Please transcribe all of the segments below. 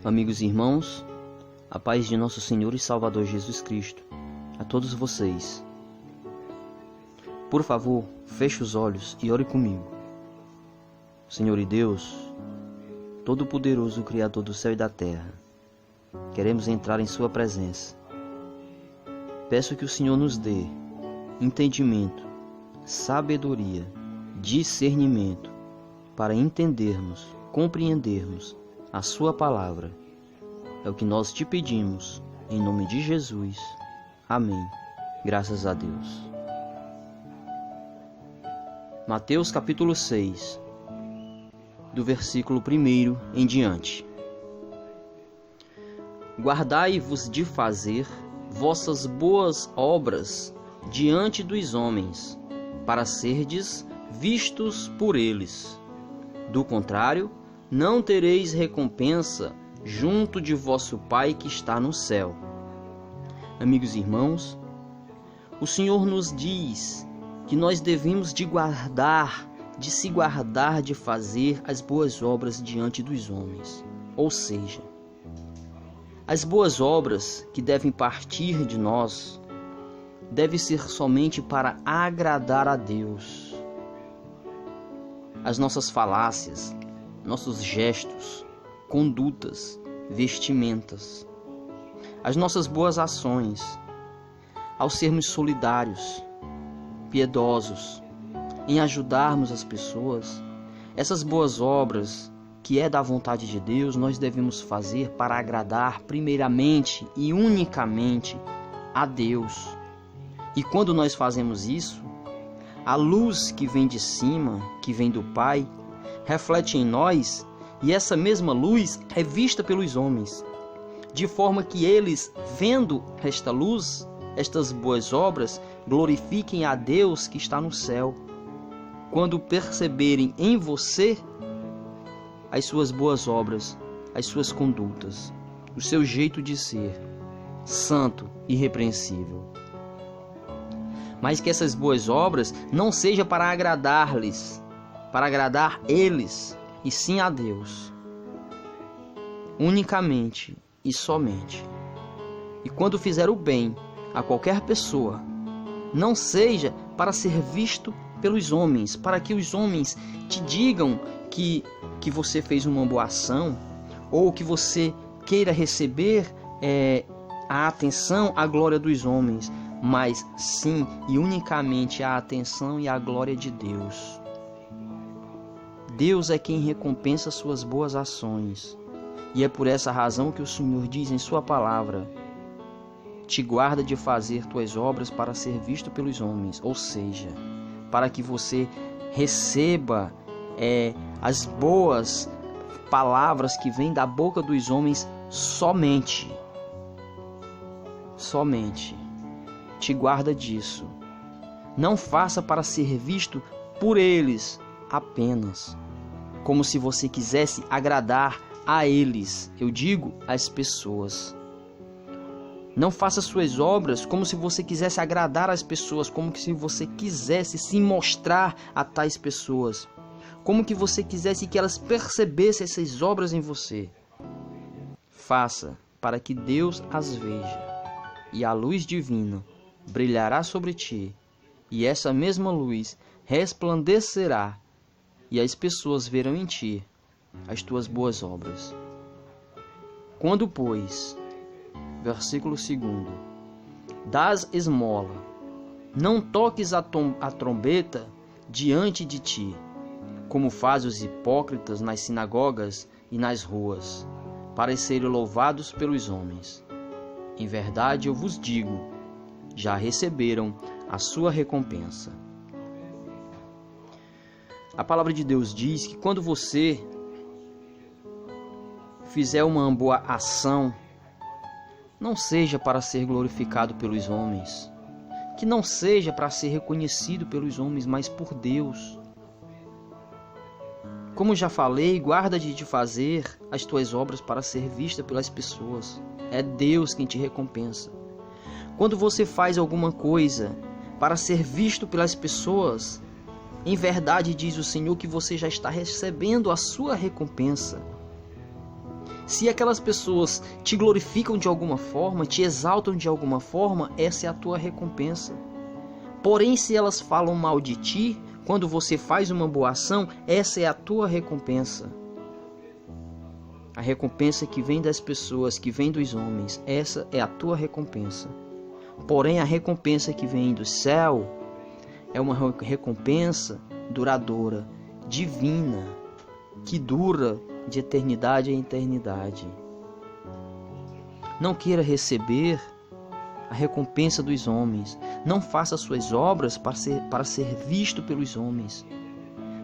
Amigos e irmãos, a paz de nosso Senhor e Salvador Jesus Cristo, a todos vocês. Por favor, feche os olhos e ore comigo. Senhor e Deus, Todo-Poderoso, Criador do céu e da terra, queremos entrar em Sua presença. Peço que o Senhor nos dê entendimento, sabedoria, discernimento, para entendermos, compreendermos a Sua palavra. É o que nós te pedimos, em nome de Jesus. Amém. Graças a Deus. Mateus capítulo 6, do versículo 1 em diante. Guardai-vos de fazer vossas boas obras diante dos homens, para serdes vistos por eles. Do contrário, não tereis recompensa junto de vosso Pai que está no céu. Amigos e irmãos, o Senhor nos diz que nós devemos de se guardar de fazer as boas obras diante dos homens. Ou seja, as boas obras que devem partir de nós devem ser somente para agradar a Deus. As nossas falácias, nossos gestos, condutas, vestimentas, as nossas boas ações, ao sermos solidários, piedosos, em ajudarmos as pessoas, essas boas obras que é da vontade de Deus, nós devemos fazer para agradar primeiramente e unicamente a Deus. E quando nós fazemos isso, a luz que vem de cima, que vem do Pai, reflete em nós, e essa mesma luz é vista pelos homens, de forma que eles, vendo esta luz, estas boas obras, glorifiquem a Deus que está no céu. Quando perceberem em você as suas boas obras, as suas condutas, o seu jeito de ser, santo e irrepreensível. Mas que essas boas obras não sejam para agradar-lhes, para agradar eles, e sim a Deus, unicamente e somente. E quando fizer o bem a qualquer pessoa, não seja para ser visto pelos homens, para que os homens te digam que você fez uma boa ação, ou que você queira receber a atenção, a glória dos homens, mas sim e unicamente a atenção e a glória de Deus. Deus é quem recompensa suas boas ações, e é por essa razão que o Senhor diz em Sua palavra: te guarda de fazer tuas obras para ser visto pelos homens, ou seja, para que você receba as boas palavras que vêm da boca dos homens somente. Te guarda disso. Não faça para ser visto por eles apenas, como se você quisesse agradar a eles, eu digo, as pessoas. Não faça suas obras como se você quisesse agradar as pessoas, como se você quisesse se mostrar a tais pessoas, como que você quisesse que elas percebessem essas obras em você. Faça para que Deus as veja, e a luz divina brilhará sobre ti, e essa mesma luz resplandecerá, e as pessoas verão em ti as tuas boas obras. Quando, pois, versículo 2, dás esmola, não toques a trombeta diante de ti, como fazem os hipócritas nas sinagogas e nas ruas, para serem louvados pelos homens. Em verdade eu vos digo, já receberam a sua recompensa. A palavra de Deus diz que quando você fizer uma boa ação, não seja para ser glorificado pelos homens, que não seja para ser reconhecido pelos homens, mas por Deus. Como já falei, guarda-te de fazer as tuas obras para ser vista pelas pessoas. É Deus quem te recompensa. Quando você faz alguma coisa para ser visto pelas pessoas, em verdade diz o Senhor que você já está recebendo a sua recompensa. Se aquelas pessoas te glorificam de alguma forma, te exaltam de alguma forma, essa é a tua recompensa. Porém, se elas falam mal de ti, quando você faz uma boa ação, essa é a tua recompensa. A recompensa que vem das pessoas, que vem dos homens, essa é a tua recompensa. Porém, a recompensa que vem do céu é uma recompensa duradoura, divina, que dura de eternidade a eternidade. Não queira receber a recompensa dos homens. Não faça suas obras para ser visto pelos homens,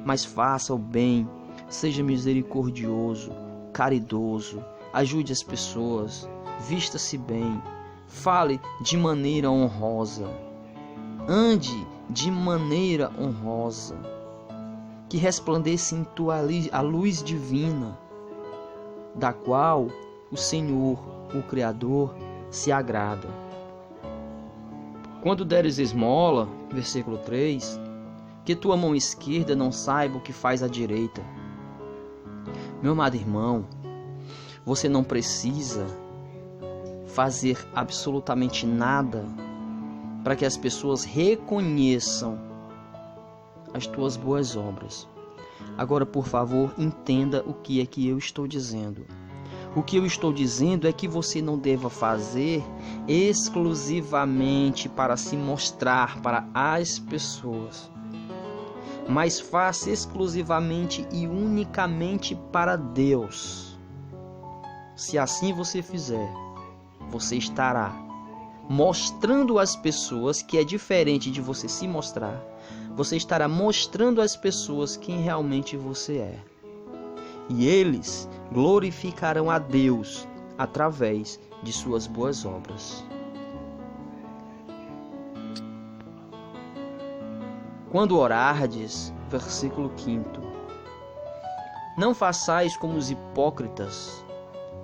mas faça o bem, seja misericordioso, caridoso, ajude as pessoas, vista-se bem, fale de maneira honrosa, ande de maneira honrosa, que resplandeça em tu a luz divina, da qual o Senhor, o Criador, se agrada. Quando deres esmola, versículo 3, que tua mão esquerda não saiba o que faz a direita. Meu amado irmão, você não precisa fazer absolutamente nada para que as pessoas reconheçam as tuas boas obras. Agora, por favor, entenda o que é que eu estou dizendo. O que eu estou dizendo é que você não deva fazer exclusivamente para se mostrar para as pessoas, mas faça exclusivamente e unicamente para Deus. Se assim você fizer, você estará mostrando às pessoas que é diferente de você se mostrar. Você estará mostrando às pessoas quem realmente você é. E eles glorificarão a Deus através de suas boas obras. Quando orardes, versículo 5, não façais como os hipócritas,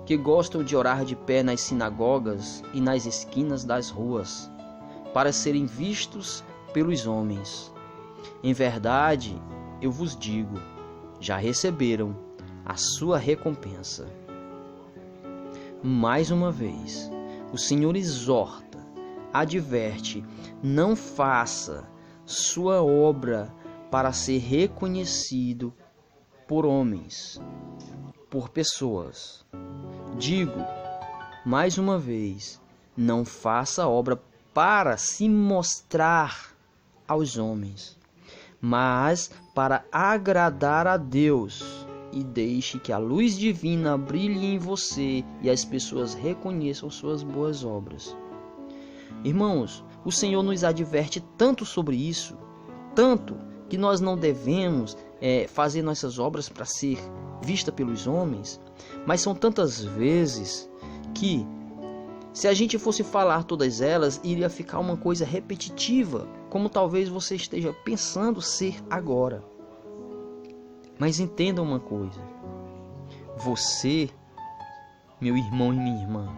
que gostam de orar de pé nas sinagogas e nas esquinas das ruas, para serem vistos pelos homens. Em verdade, eu vos digo, já receberam a sua recompensa. Mais uma vez, o Senhor exorta, adverte, não faça sua obra para ser reconhecido por homens, por pessoas. Digo, mais uma vez, não faça obra para se mostrar aos homens, mas para agradar a Deus. E deixe que a luz divina brilhe em você e as pessoas reconheçam suas boas obras. Irmãos, o Senhor nos adverte tanto sobre isso, tanto que nós não devemos fazer nossas obras para ser vista pelos homens, mas são tantas vezes que, se a gente fosse falar todas elas, iria ficar uma coisa repetitiva, como talvez você esteja pensando ser agora. Mas entenda uma coisa, você, meu irmão e minha irmã,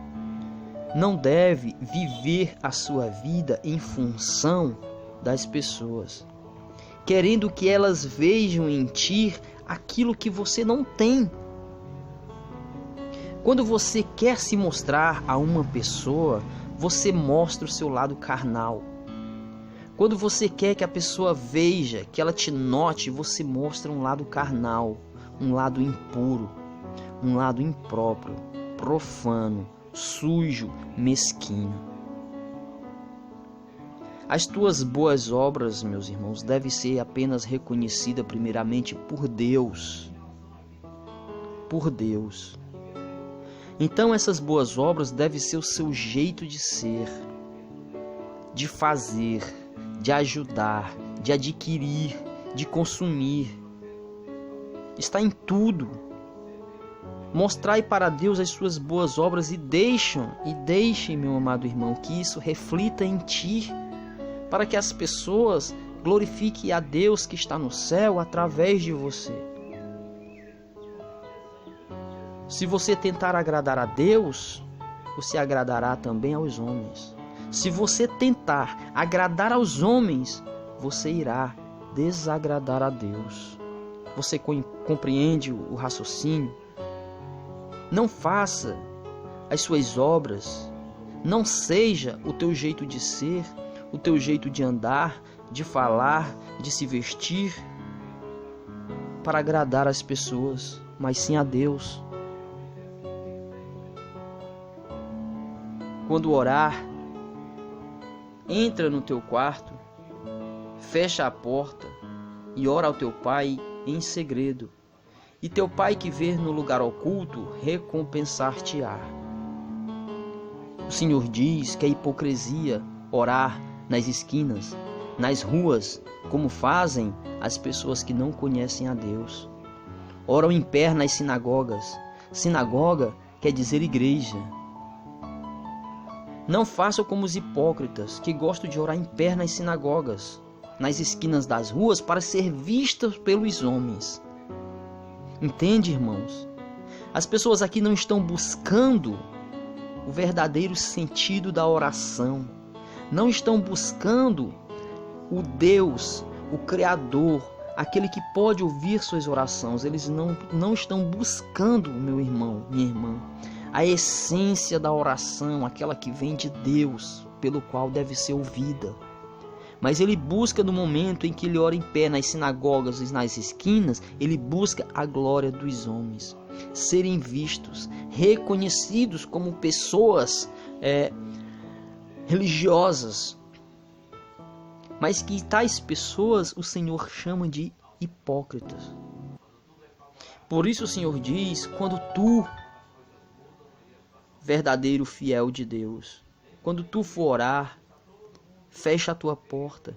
não deve viver a sua vida em função das pessoas, querendo que elas vejam em ti aquilo que você não tem. Quando você quer se mostrar a uma pessoa, você mostra o seu lado carnal. Quando você quer que a pessoa veja, que ela te note, você mostra um lado carnal, um lado impuro, um lado impróprio, profano, sujo, mesquinho. As tuas boas obras, meus irmãos, devem ser apenas reconhecidas primeiramente por Deus. Por Deus. Então essas boas obras devem ser o seu jeito de ser, de fazer, de ajudar, de adquirir, de consumir. Está em tudo. Mostrai para Deus as suas boas obras e deixem, meu amado irmão, que isso reflita em ti, para que as pessoas glorifiquem a Deus que está no céu através de você. Se você tentar agradar a Deus, você agradará também aos homens. Se você tentar agradar aos homens, você irá desagradar a Deus. Você compreende o raciocínio? Não faça as suas obras, não seja o teu jeito de ser, o teu jeito de andar, de falar, de se vestir, para agradar as pessoas, mas sim a Deus. Quando orar, entra no teu quarto, fecha a porta e ora ao teu Pai em segredo. E teu Pai que vê no lugar oculto, recompensar-te-á. O Senhor diz que é hipocrisia orar nas esquinas, nas ruas, como fazem as pessoas que não conhecem a Deus. Oram em pé nas sinagogas. Sinagoga quer dizer igreja. Não façam como os hipócritas que gostam de orar em pé nas sinagogas, nas esquinas das ruas, para ser vistos pelos homens. Entende, irmãos? As pessoas aqui não estão buscando o verdadeiro sentido da oração. Não estão buscando o Deus, o Criador, aquele que pode ouvir suas orações. Eles não estão buscando, meu irmão, minha irmã, a essência da oração, aquela que vem de Deus, pelo qual deve ser ouvida. Mas ele busca no momento em que ele ora em pé nas sinagogas e nas esquinas, ele busca a glória dos homens, serem vistos, reconhecidos como pessoas religiosas, mas que tais pessoas o Senhor chama de hipócritas. Por isso o Senhor diz: quando tu, verdadeiro fiel de Deus, quando tu for orar, fecha a tua porta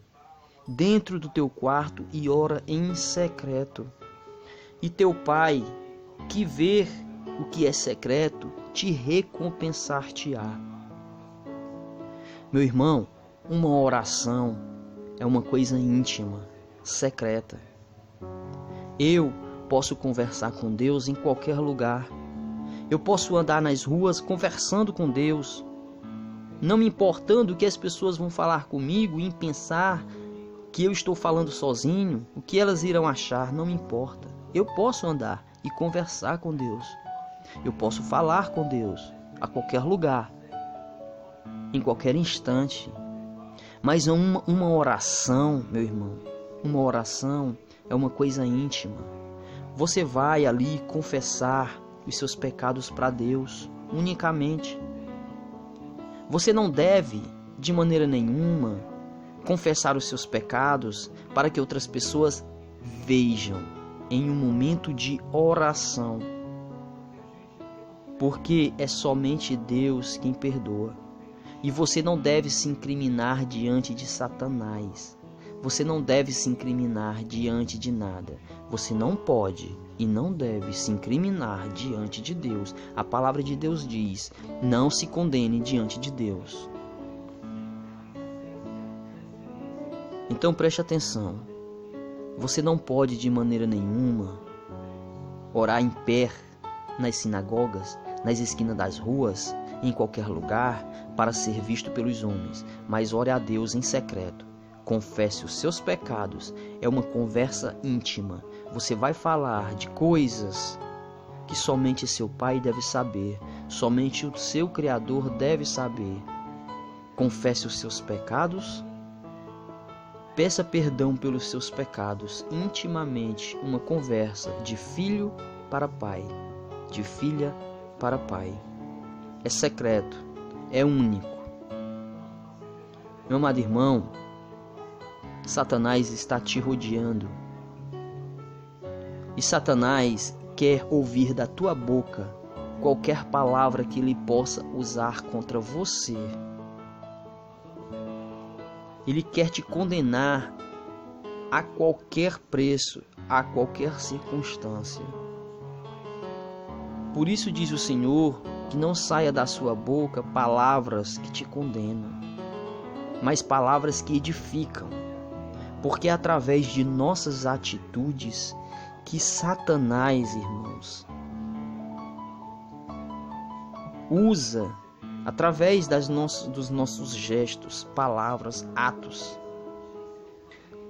dentro do teu quarto e ora em secreto. E teu Pai, que vê o que é secreto, te recompensar-te-á. Meu irmão, uma oração é uma coisa íntima, secreta. Eu posso conversar com Deus em qualquer lugar. Eu posso andar nas ruas conversando com Deus, não me importando o que as pessoas vão falar comigo e pensar que eu estou falando sozinho, o que elas irão achar, não me importa. Eu posso andar e conversar com Deus. Eu posso falar com Deus a qualquer lugar, em qualquer instante. Mas uma oração, meu irmão, uma oração é uma coisa íntima. Você vai ali confessar os seus pecados para Deus, unicamente. Você não deve, de maneira nenhuma, confessar os seus pecados para que outras pessoas vejam em um momento de oração. Porque é somente Deus quem perdoa. E você não deve se incriminar diante de Satanás. Você não deve se incriminar diante de nada. Você não pode e não deve se incriminar diante de Deus. A palavra de Deus diz: não se condene diante de Deus. Então preste atenção. Você não pode de maneira nenhuma orar em pé nas sinagogas, nas esquinas das ruas, em qualquer lugar, para ser visto pelos homens, mas ore a Deus em secreto. Confesse os seus pecados. É uma conversa íntima. Você vai falar de coisas que somente seu Pai deve saber, somente o seu Criador deve saber. Confesse os seus pecados. Peça perdão pelos seus pecados intimamente. Uma conversa de filho para pai, de filha para pai. É secreto, é único. Meu amado irmão, Satanás está te rodeando. E Satanás quer ouvir da tua boca qualquer palavra que ele possa usar contra você. Ele quer te condenar a qualquer preço, a qualquer circunstância. Por isso diz o Senhor que não saia da sua boca palavras que te condenam, mas palavras que edificam. Porque é através de nossas atitudes que Satanás, irmãos, usa, através dos nossos gestos, palavras, atos,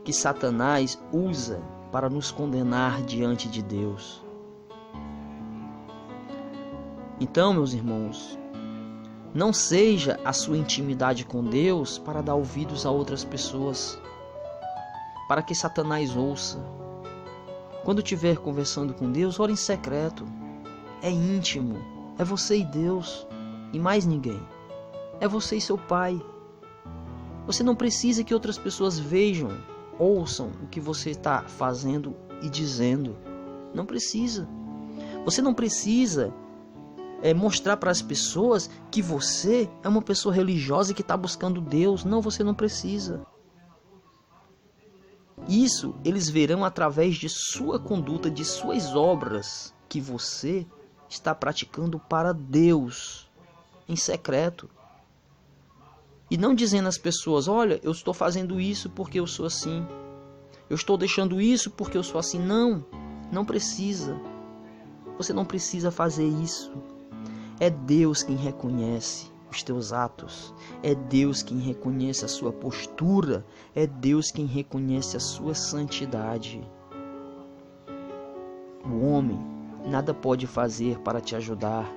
que Satanás usa para nos condenar diante de Deus. Então, meus irmãos, não seja a sua intimidade com Deus para dar ouvidos a outras pessoas, para que Satanás ouça. Quando estiver conversando com Deus, ore em secreto. É íntimo, é você e Deus, e mais ninguém. É você e seu Pai. Você não precisa que outras pessoas vejam, ouçam o que você está fazendo e dizendo. Não precisa. Você não precisa mostrar para as pessoas que você é uma pessoa religiosa e que está buscando Deus. Não, você não precisa. Isso eles verão através de sua conduta, de suas obras, que você está praticando para Deus, em secreto. E não dizendo às pessoas, olha, eu estou fazendo isso porque eu sou assim. Eu estou deixando isso porque eu sou assim. Não, não precisa. Você não precisa fazer isso. É Deus quem reconhece os teus atos. É Deus quem reconhece a sua postura. É Deus quem reconhece a sua santidade. O homem nada pode fazer para te ajudar,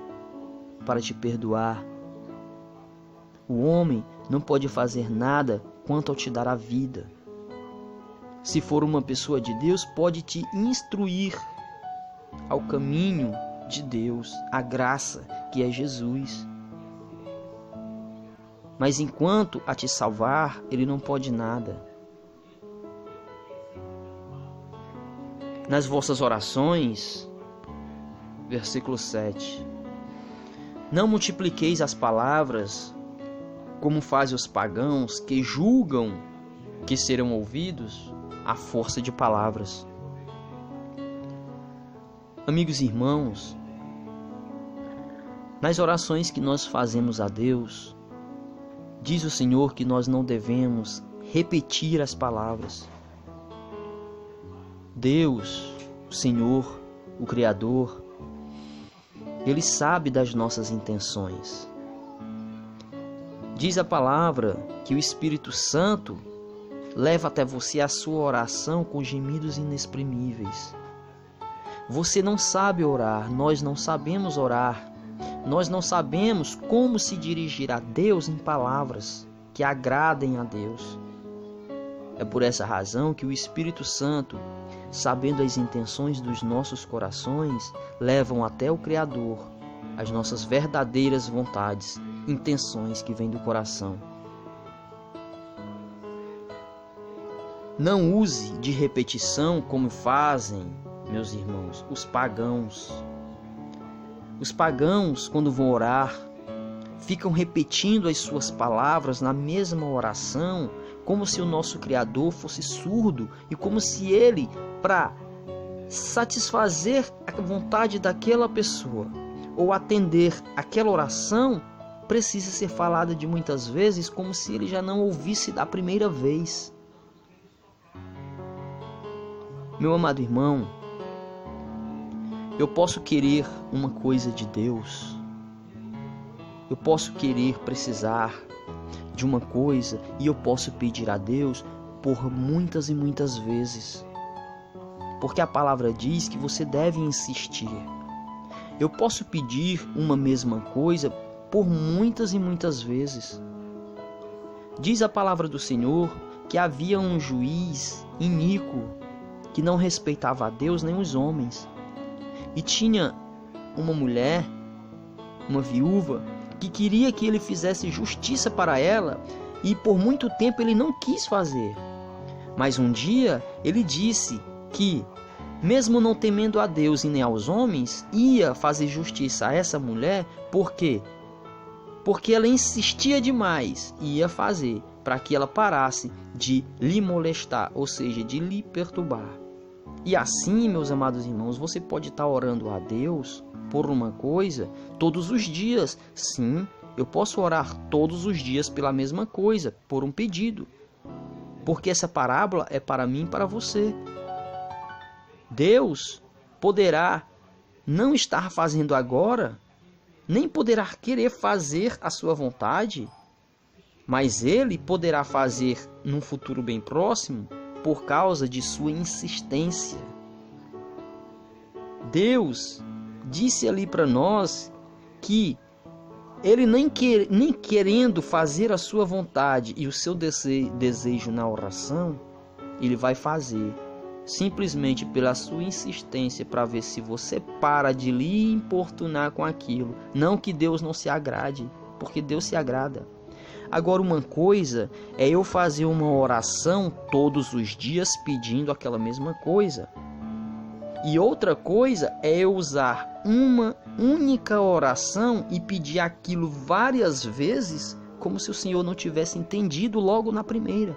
para te perdoar. O homem não pode fazer nada quanto ao te dar a vida. Se for uma pessoa de Deus, pode te instruir ao caminho de Deus, a graça que é Jesus. Mas enquanto a te salvar, ele não pode nada. Nas vossas orações, versículo 7, não multipliqueis as palavras, como fazem os pagãos, que julgam que serão ouvidos à força de palavras. Amigos e irmãos, nas orações que nós fazemos a Deus, diz o Senhor que nós não devemos repetir as palavras. Deus, o Senhor, o Criador, Ele sabe das nossas intenções. Diz a palavra que o Espírito Santo leva até você a sua oração com gemidos inexprimíveis. Você não sabe orar, nós não sabemos orar. Nós não sabemos como se dirigir a Deus em palavras que agradem a Deus. É por essa razão que o Espírito Santo, sabendo as intenções dos nossos corações, levam até o Criador as nossas verdadeiras vontades, intenções que vêm do coração. Não use de repetição como fazem, meus irmãos, os pagãos. Os pagãos, quando vão orar, ficam repetindo as suas palavras na mesma oração, como se o nosso Criador fosse surdo e como se ele, para satisfazer a vontade daquela pessoa ou atender aquela oração, precisa ser falada de muitas vezes como se ele já não ouvisse da primeira vez. Meu amado irmão, eu posso querer uma coisa de Deus, eu posso querer, precisar de uma coisa e eu posso pedir a Deus por muitas e muitas vezes, porque a palavra diz que você deve insistir. Eu posso pedir uma mesma coisa por muitas e muitas vezes. Diz a palavra do Senhor que havia um juiz iníquo que não respeitava a Deus nem os homens. E tinha uma mulher, uma viúva, que queria que ele fizesse justiça para ela e por muito tempo ele não quis fazer. Mas um dia ele disse que, mesmo não temendo a Deus e nem aos homens, ia fazer justiça a essa mulher. Por quê? Porque ela insistia demais e ia fazer para que ela parasse de lhe molestar, ou seja, de lhe perturbar. E assim, meus amados irmãos, você pode estar orando a Deus por uma coisa todos os dias. Sim, eu posso orar todos os dias pela mesma coisa, por um pedido. Porque essa parábola é para mim e para você. Deus poderá não estar fazendo agora, nem poderá querer fazer a sua vontade, mas Ele poderá fazer num futuro bem próximo, por causa de sua insistência. Deus disse ali para nós que ele nem querendo fazer a sua vontade e o seu desejo na oração, ele vai fazer simplesmente pela sua insistência, para ver se você para de lhe importunar com aquilo. Não que Deus não se agrade, porque Deus se agrada. Agora, uma coisa é eu fazer uma oração todos os dias pedindo aquela mesma coisa. E outra coisa é eu usar uma única oração e pedir aquilo várias vezes, como se o Senhor não tivesse entendido logo na primeira.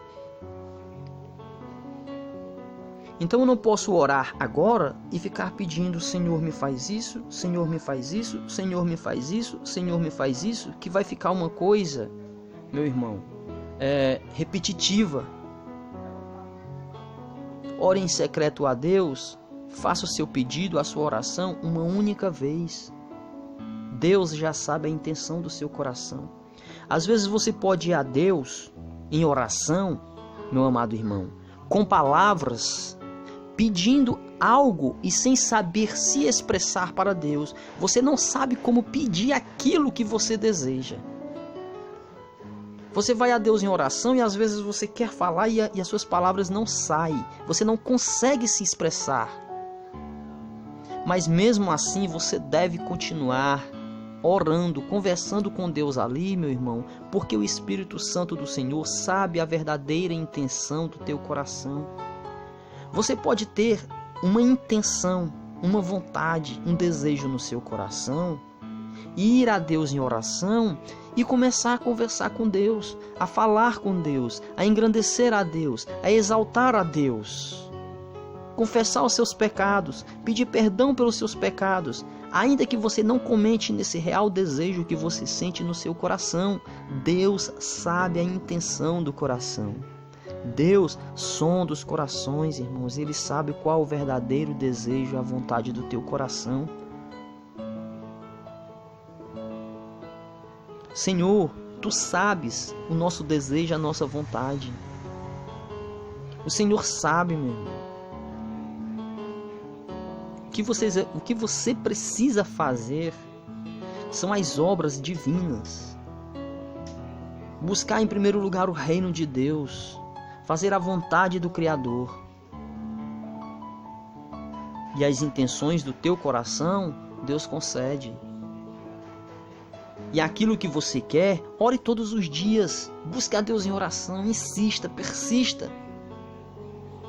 Então eu não posso orar agora e ficar pedindo: Senhor, me faz isso, Senhor, me faz isso, Senhor, me faz isso, Senhor, me faz isso, que vai ficar uma coisa, meu irmão, repetitiva. Ore em secreto a Deus, faça o seu pedido, a sua oração uma única vez. Deus já sabe a intenção do seu coração. Às vezes você pode ir a Deus em oração, meu amado irmão, com palavras, pedindo algo e sem saber se expressar para Deus. Você não sabe como pedir aquilo que você deseja. Você vai a Deus em oração e às vezes você quer falar e as suas palavras não saem. Você não consegue se expressar. Mas mesmo assim você deve continuar orando, conversando com Deus ali, meu irmão, porque o Espírito Santo do Senhor sabe a verdadeira intenção do teu coração. Você pode ter uma intenção, uma vontade, um desejo no seu coração, e ir a Deus em oração e começar a conversar com Deus, a falar com Deus, a engrandecer a Deus, a exaltar a Deus. Confessar os seus pecados, pedir perdão pelos seus pecados, ainda que você não comente nesse real desejo que você sente no seu coração. Deus sabe a intenção do coração. Deus sonda os corações, irmãos. Ele sabe qual o verdadeiro desejo, a vontade do teu coração. Senhor, Tu sabes o nosso desejo, a nossa vontade. O Senhor sabe, meu irmão. O que você precisa fazer são as obras divinas. Buscar em primeiro lugar o reino de Deus. Fazer a vontade do Criador. E as intenções do teu coração, Deus concede. E aquilo que você quer, ore todos os dias. Busque a Deus em oração, insista, persista.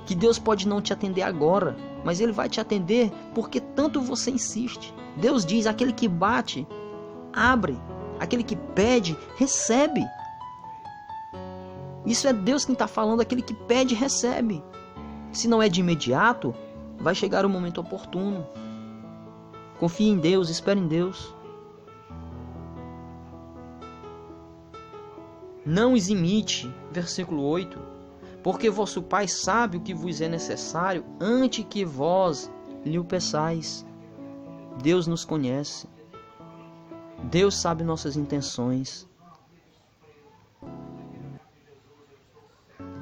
Que Deus pode não te atender agora, mas Ele vai te atender porque tanto você insiste. Deus diz: aquele que bate, abre. Aquele que pede, recebe. Isso é Deus quem está falando. Aquele que pede, recebe. Se não é de imediato, vai chegar o momento oportuno. Confie em Deus, espere em Deus. Não os imite, versículo 8, porque vosso Pai sabe o que vos é necessário antes que vós lhe o peçais. Deus nos conhece. Deus sabe nossas intenções.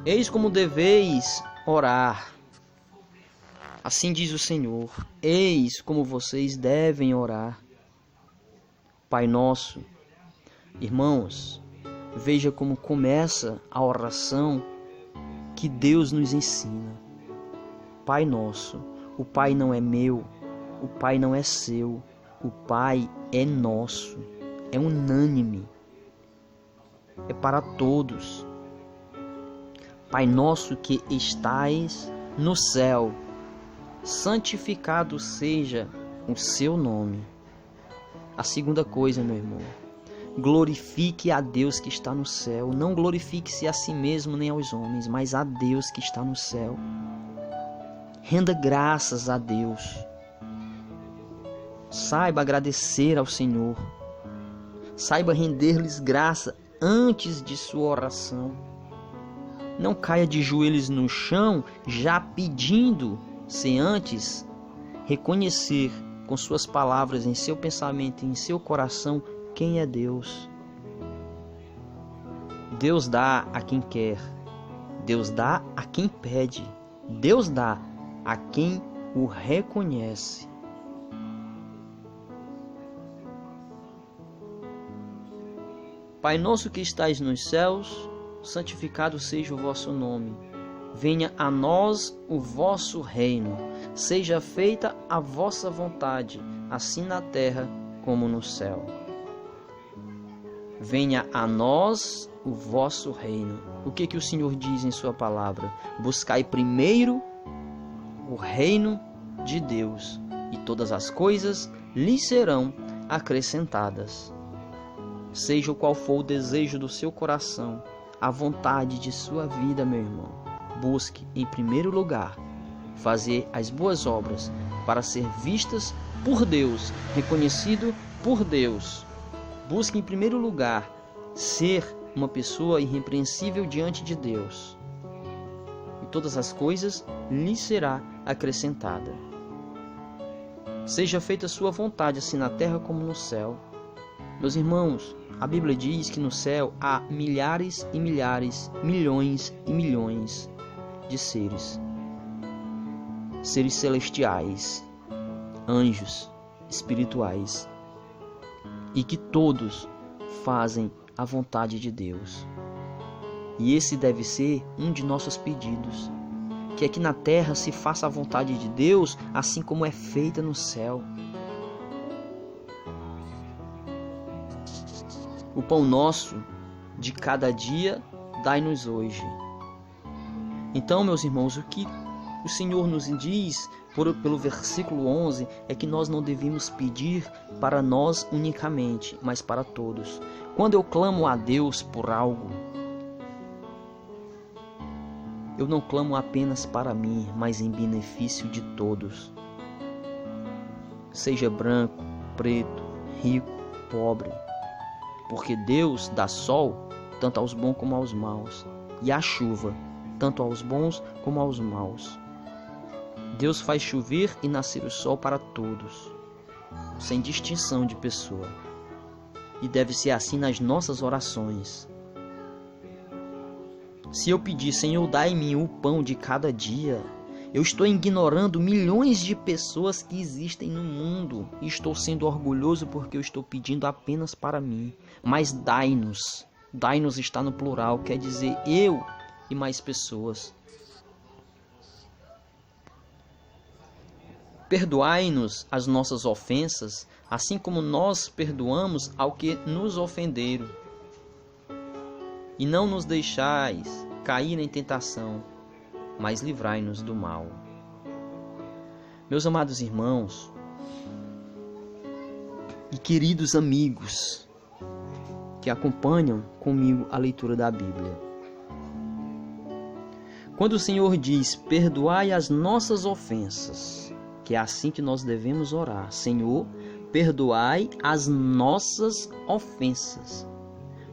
Eis como deveis orar. Assim diz o Senhor. Eis como vocês devem orar. Pai nosso. Irmãos, veja como começa a oração que Deus nos ensina. Pai nosso. O Pai não é meu. O Pai não é seu. O Pai é nosso. É unânime. É para todos. Pai nosso que estais no céu, santificado seja o seu nome. A segunda coisa, meu irmão, glorifique a Deus que está no céu. Não glorifique-se a si mesmo nem aos homens, mas a Deus que está no céu. Renda graças a Deus. Saiba agradecer ao Senhor. Saiba render-lhes graça antes de sua oração. Não caia de joelhos no chão já pedindo, sem antes reconhecer com suas palavras, em seu pensamento e em seu coração, quem é Deus. Deus dá a quem quer. Deus dá a quem pede. Deus dá a quem o reconhece. Pai nosso que estais nos céus, santificado seja o vosso nome. Venha a nós o vosso reino. Seja feita a vossa vontade, assim na terra como no céu. Venha a nós o vosso reino. O que o Senhor diz em sua palavra? Buscai primeiro o reino de Deus, e todas as coisas lhes serão acrescentadas. Seja o qual for o desejo do seu coração, a vontade de sua vida, meu irmão, busque em primeiro lugar fazer as boas obras para ser vistas por Deus, reconhecido por Deus. Busque em primeiro lugar ser uma pessoa irrepreensível diante de Deus, e todas as coisas lhe será acrescentada. Seja feita a sua vontade, assim na terra como no céu. Meus irmãos, a Bíblia diz que no céu há milhares e milhares, milhões e milhões de seres celestiais, anjos espirituais, e que todos fazem a vontade de Deus. E esse deve ser um de nossos pedidos, que aqui na terra se faça a vontade de Deus, assim como é feita no céu. O pão nosso de cada dia dai-nos hoje. Então, meus irmãos, o que o Senhor nos diz pelo versículo 11 é que nós não devemos pedir para nós unicamente, mas para todos. Quando eu clamo a Deus por algo, eu não clamo apenas para mim, mas em benefício de todos. Seja branco, preto, rico, pobre. Porque Deus dá sol tanto aos bons como aos maus, e a chuva tanto aos bons como aos maus. Deus faz chover e nascer o sol para todos, sem distinção de pessoa. E deve ser assim nas nossas orações. Se eu pedir, Senhor, dai-me o pão de cada dia, eu estou ignorando milhões de pessoas que existem no mundo. E estou sendo orgulhoso porque eu estou pedindo apenas para mim. Mas dai-nos. Dai-nos está no plural, quer dizer eu e mais pessoas. Perdoai-nos as nossas ofensas, assim como nós perdoamos ao que nos ofenderam. E não nos deixais cair em tentação, mas livrai-nos do mal. Meus amados irmãos e queridos amigos que acompanham comigo a leitura da Bíblia, quando o Senhor diz, perdoai as nossas ofensas, que é assim que nós devemos orar. Senhor, perdoai as nossas ofensas.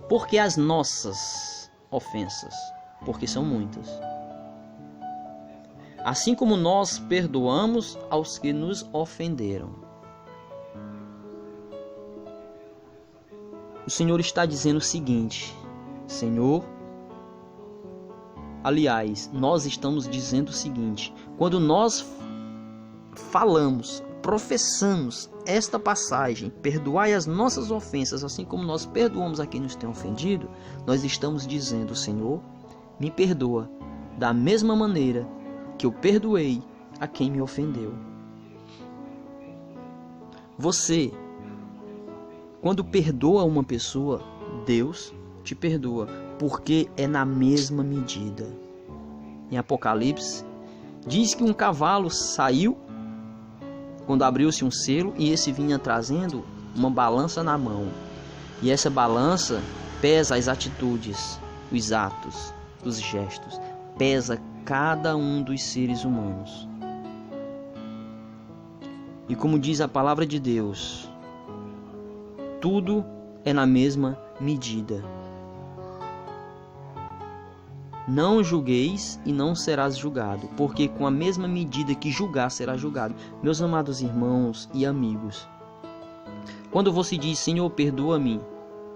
Por que as nossas ofensas? Porque são muitas. Assim como nós perdoamos aos que nos ofenderam. O Senhor está dizendo o seguinte, Senhor, aliás, nós estamos dizendo o seguinte, quando nós falamos, professamos esta passagem, perdoai as nossas ofensas, assim como nós perdoamos a quem nos tem ofendido, nós estamos dizendo, Senhor, me perdoa da mesma maneira que eu perdoei a quem me ofendeu. Você, quando perdoa uma pessoa, Deus te perdoa, porque é na mesma medida. Em Apocalipse, diz que um cavalo saiu quando abriu-se um selo e esse vinha trazendo uma balança na mão. E essa balança pesa as atitudes, os atos, os gestos, pesa cada um dos seres humanos. E como diz a palavra de Deus, tudo é na mesma medida. Não julgueis e não serás julgado, porque com a mesma medida que julgar será julgado. Meus amados irmãos e amigos, quando você diz, Senhor, perdoa-me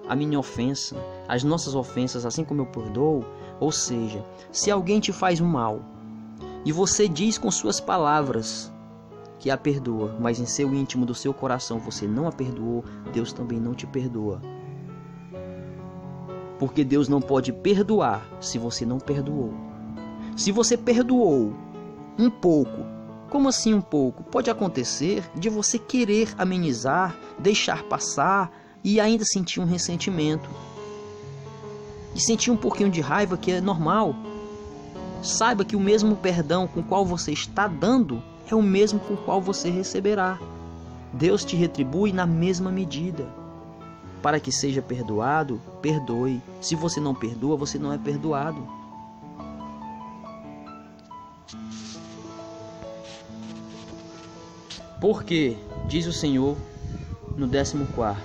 a minha ofensa, as nossas ofensas, assim como eu perdoo, ou seja, se alguém te faz um mal e você diz com suas palavras que a perdoa, mas em seu íntimo do seu coração você não a perdoou, Deus também não te perdoa. Porque Deus não pode perdoar se você não perdoou. Se você perdoou um pouco, como assim um pouco? Pode acontecer de você querer amenizar, deixar passar e ainda sentir um ressentimento. E sentir um pouquinho de raiva, que é normal. Saiba que o mesmo perdão com o qual você está dando é o mesmo com o qual você receberá. Deus te retribui na mesma medida. Para que seja perdoado, perdoe. Se você não perdoa, você não é perdoado. Porque, diz o Senhor no 14º,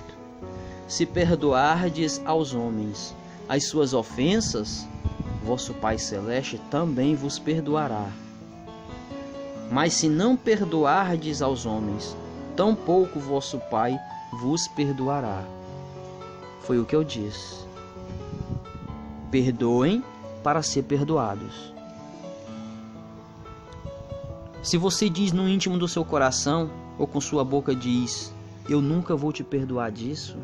se perdoardes aos homens as suas ofensas, vosso Pai Celeste também vos perdoará. Mas se não perdoardes aos homens, tampouco vosso Pai vos perdoará. Foi o que eu disse. Perdoem para ser perdoados. Se você diz no íntimo do seu coração, ou com sua boca diz, eu nunca vou te perdoar disso,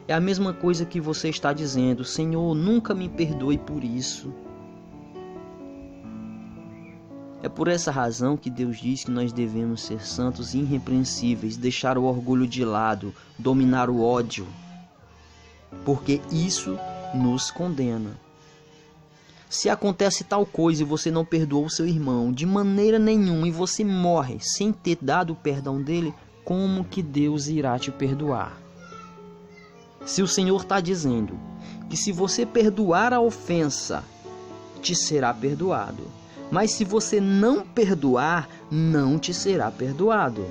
é a mesma coisa que você está dizendo, Senhor, nunca me perdoe por isso. É por essa razão que Deus diz que nós devemos ser santos e irrepreensíveis, deixar o orgulho de lado, dominar o ódio, porque isso nos condena. Se acontece tal coisa e você não perdoou o seu irmão de maneira nenhuma e você morre sem ter dado o perdão dele, como que Deus irá te perdoar? Se o Senhor está dizendo que se você perdoar a ofensa, te será perdoado. Mas se você não perdoar, não te será perdoado.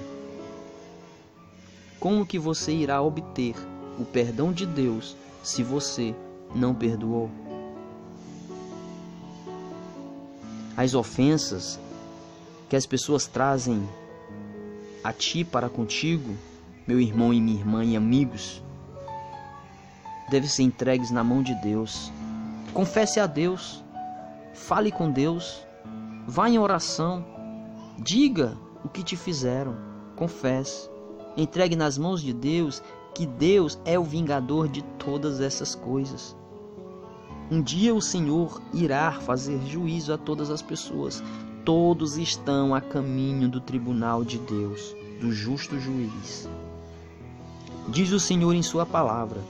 Como que você irá obter o perdão de Deus se você não perdoou? As ofensas que as pessoas trazem a ti para contigo, meu irmão e minha irmã e amigos, devem ser entregues na mão de Deus. Confesse a Deus, fale com Deus, vá em oração, diga o que te fizeram, confesse, entregue nas mãos de Deus, que Deus é o vingador de todas essas coisas. Um dia o Senhor irá fazer juízo a todas as pessoas. Todos estão a caminho do tribunal de Deus, do justo juiz. Diz o Senhor em sua palavra: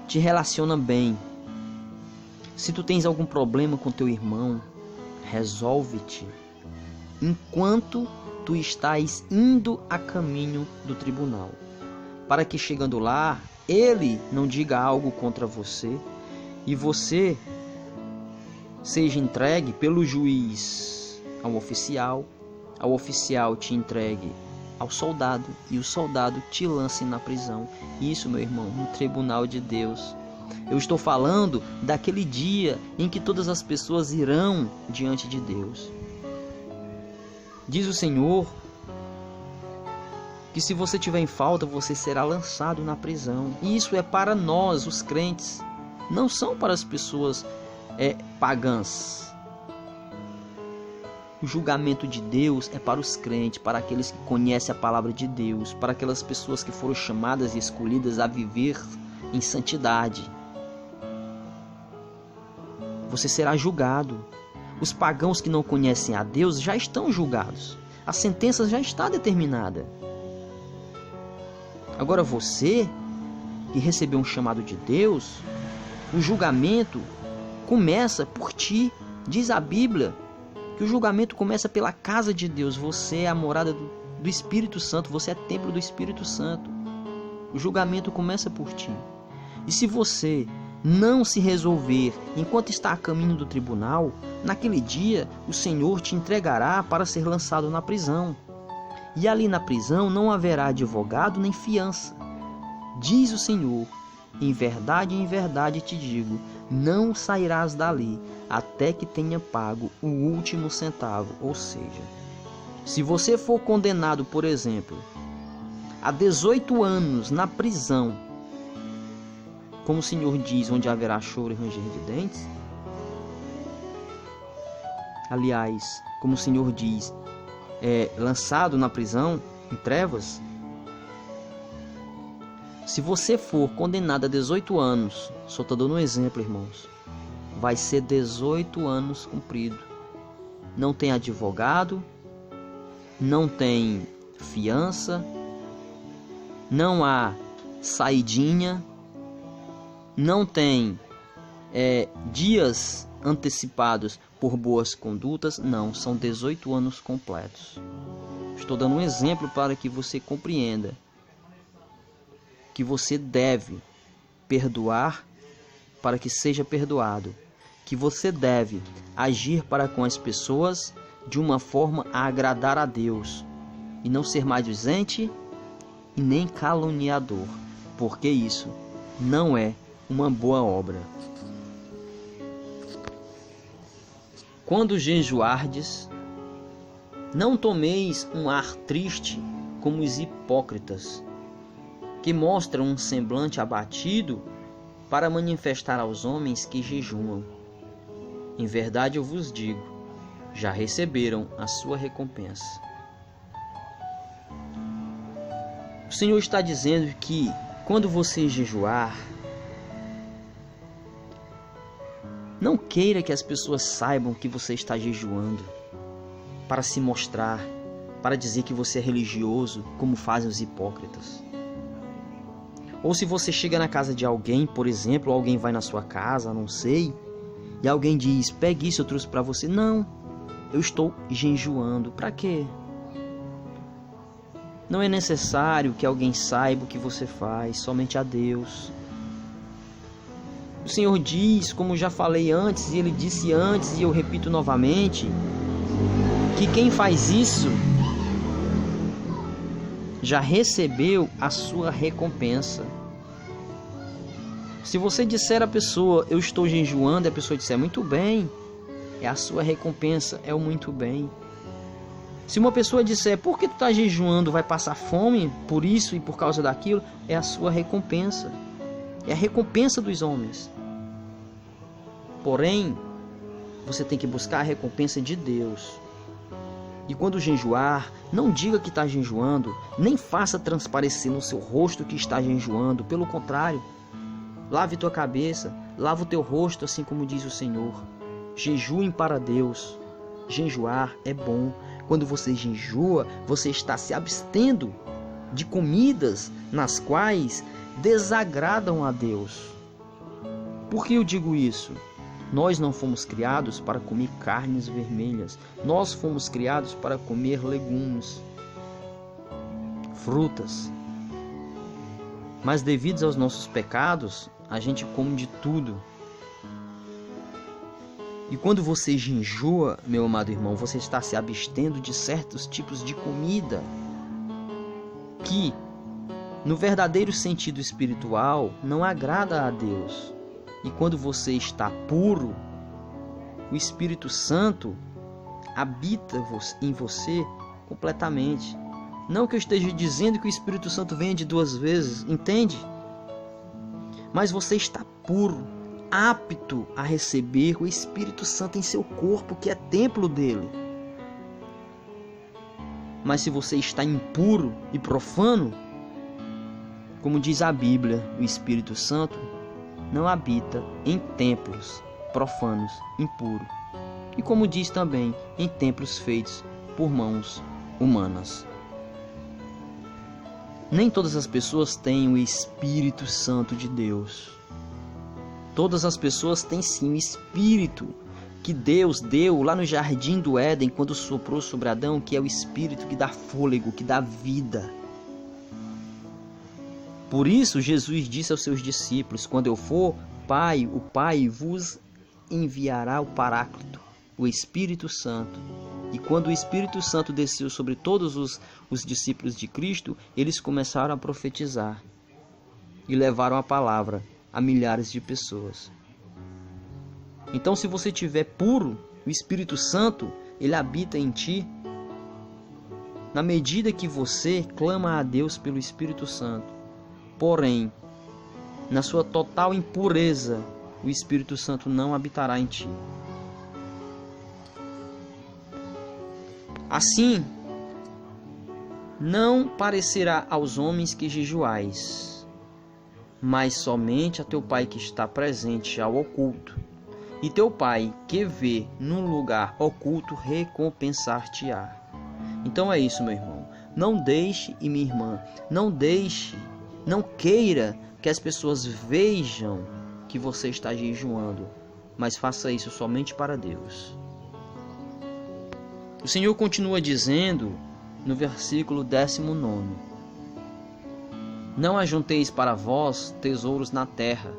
te relaciona bem. Se tu tens algum problema com teu irmão, resolve-te enquanto tu estás indo a caminho do tribunal, para que chegando lá, ele não diga algo contra você e você seja entregue pelo juiz ao oficial te entregue ao soldado e o soldado te lance na prisão. Isso, meu irmão, no tribunal de Deus. Eu estou falando daquele dia em que todas as pessoas irão diante de Deus. Diz o Senhor que se você tiver em falta, você será lançado na prisão. E isso é para nós, os crentes, não são para as pessoas pagãs. O julgamento de Deus é para os crentes, para aqueles que conhecem a palavra de Deus, para aquelas pessoas que foram chamadas e escolhidas a viver em santidade. Você será julgado. Os pagãos que não conhecem a Deus já estão julgados. A sentença já está determinada. Agora você, que recebeu um chamado de Deus, o julgamento começa por ti. Diz a Bíblia que o julgamento começa pela casa de Deus. Você é a morada do Espírito Santo, você é templo do Espírito Santo. O julgamento começa por ti. E se você não se resolver enquanto está a caminho do tribunal, naquele dia o Senhor te entregará para ser lançado na prisão. E ali na prisão não haverá advogado nem fiança. Diz o Senhor: em verdade te digo, não sairás dali até que tenha pago o último centavo. Ou seja, se você for condenado, por exemplo, a 18 anos na prisão, como o Senhor diz, onde haverá choro e ranger de dentes, aliás, como o Senhor diz, lançado na prisão, em trevas, Se você for condenado a 18 anos, só estou dando um exemplo, irmãos, vai ser 18 anos cumprido. Não tem advogado, não tem fiança, não há saidinha, não tem dias antecipados por boas condutas, não, são 18 anos completos. Estou dando um exemplo para que você compreenda que você deve perdoar para que seja perdoado, que você deve agir para com as pessoas de uma forma a agradar a Deus e não ser maldizente e nem caluniador, porque isso não é uma boa obra. Quando jejuardes, não tomeis um ar triste como os hipócritas, que mostram um semblante abatido para manifestar aos homens que jejuam. Em verdade eu vos digo, já receberam a sua recompensa. O Senhor está dizendo que quando você jejuar, não queira que as pessoas saibam que você está jejuando para se mostrar, para dizer que você é religioso, como fazem os hipócritas. Ou se você chega na casa de alguém, por exemplo, ou alguém vai na sua casa, não sei, e alguém diz, pegue isso, eu trouxe para você. Não, eu estou jejuando. Para quê? Não é necessário que alguém saiba o que você faz, somente a Deus. O Senhor diz, como já falei antes, e Ele disse antes, e eu repito novamente, que quem faz isso já recebeu a sua recompensa. Se você disser à pessoa, eu estou jejuando, e a pessoa disser, muito bem, é a sua recompensa, é o muito bem. Se uma pessoa disser, por que tu está jejuando, vai passar fome por isso e por causa daquilo, é a sua recompensa. É a recompensa dos homens. Porém, você tem que buscar a recompensa de Deus. E quando jejuar, não diga que está jejuando, nem faça transparecer no seu rosto que está jejuando. Pelo contrário, lave tua cabeça, lava o teu rosto, assim como diz o Senhor. Jejuem para Deus. Jejuar é bom. Quando você jejua, você está se abstendo de comidas nas quais desagradam a Deus. Por que eu digo isso? Nós não fomos criados para comer carnes vermelhas. Nós fomos criados para comer legumes, frutas. Mas devido aos nossos pecados, a gente come de tudo. E quando você jejua, meu amado irmão, você está se abstendo de certos tipos de comida que, no verdadeiro sentido espiritual, não agrada a Deus. E quando você está puro, o Espírito Santo habita em você completamente. Não que eu esteja dizendo que o Espírito Santo venha de duas vezes, entende? Mas você está puro, apto a receber o Espírito Santo em seu corpo, que é templo dele. Mas se você está impuro e profano, como diz a Bíblia, o Espírito Santo não habita em templos profanos, impuros. E como diz também, em templos feitos por mãos humanas. Nem todas as pessoas têm o Espírito Santo de Deus. Todas as pessoas têm sim o Espírito que Deus deu lá no Jardim do Éden, quando soprou sobre Adão, que é o Espírito que dá fôlego, que dá vida. Por isso, Jesus disse aos seus discípulos, quando eu for, o Pai vos enviará o Paráclito, o Espírito Santo. E quando o Espírito Santo desceu sobre todos os discípulos de Cristo, eles começaram a profetizar e levaram a palavra a milhares de pessoas. Então, se você estiver puro, o Espírito Santo, ele habita em ti. Na medida que você clama a Deus pelo Espírito Santo. Porém, na sua total impureza, o Espírito Santo não habitará em ti. Assim, não parecerá aos homens que jejuais, mas somente a teu Pai que está presente ao oculto. E teu Pai que vê num lugar oculto recompensar-te-á. Então é isso, meu irmão. Não deixe, e minha irmã, não queira que as pessoas vejam que você está jejuando, mas faça isso somente para Deus. O Senhor continua dizendo no versículo 19: Não ajunteis para vós tesouros na terra,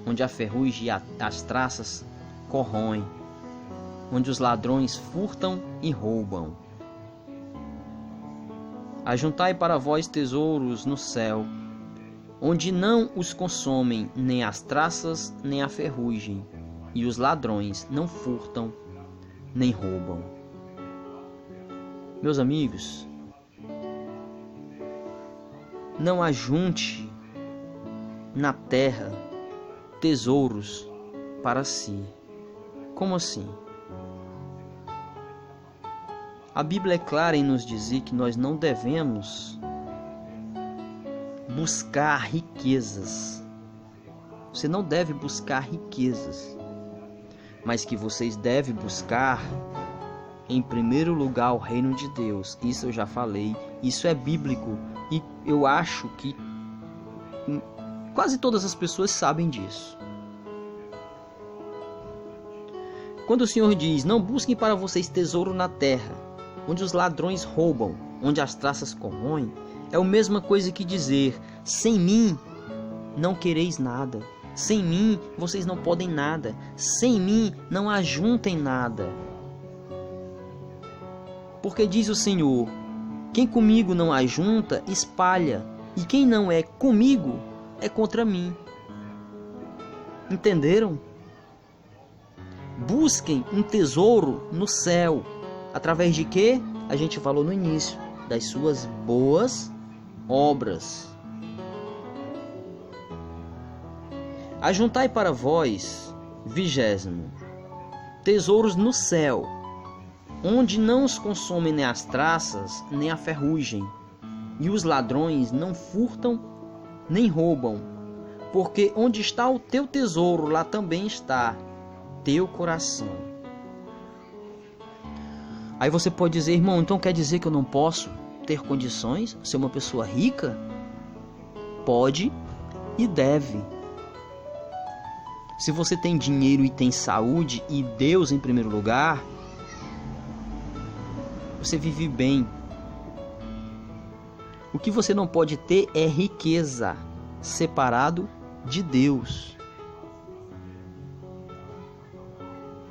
onde a ferrugem e as traças corroem, onde os ladrões furtam e roubam. Ajuntai para vós tesouros no céu, onde não os consomem nem as traças nem a ferrugem, e os ladrões não furtam nem roubam. Meus amigos, não ajunte na terra tesouros para si. Como assim? A Bíblia é clara em nos dizer que nós não devemos buscar riquezas. Você não deve buscar riquezas, mas que vocês devem buscar em primeiro lugar o reino de Deus. Isso eu já falei, isso é bíblico e eu acho que quase todas as pessoas sabem disso. Quando o Senhor diz: não busquem para vocês tesouro na terra, onde os ladrões roubam, onde as traças corroem, é a mesma coisa que dizer: sem mim não quereis nada, sem mim vocês não podem nada, sem mim não ajuntem nada. Porque diz o Senhor: quem comigo não ajunta, espalha, e quem não é comigo é contra mim. Entenderam? Busquem um tesouro no céu. Através de quê? A gente falou no início, das suas boas obras. Ajuntai para vós, 20º, tesouros no céu, onde não os consomem nem as traças, nem a ferrugem, e os ladrões não furtam nem roubam, porque onde está o teu tesouro, lá também está teu coração. Aí você pode dizer: irmão, então quer dizer que eu não posso ter condições, ser uma pessoa rica? Pode e deve. Se você tem dinheiro e tem saúde e Deus em primeiro lugar, você vive bem. O que você não pode ter é riqueza separado de Deus.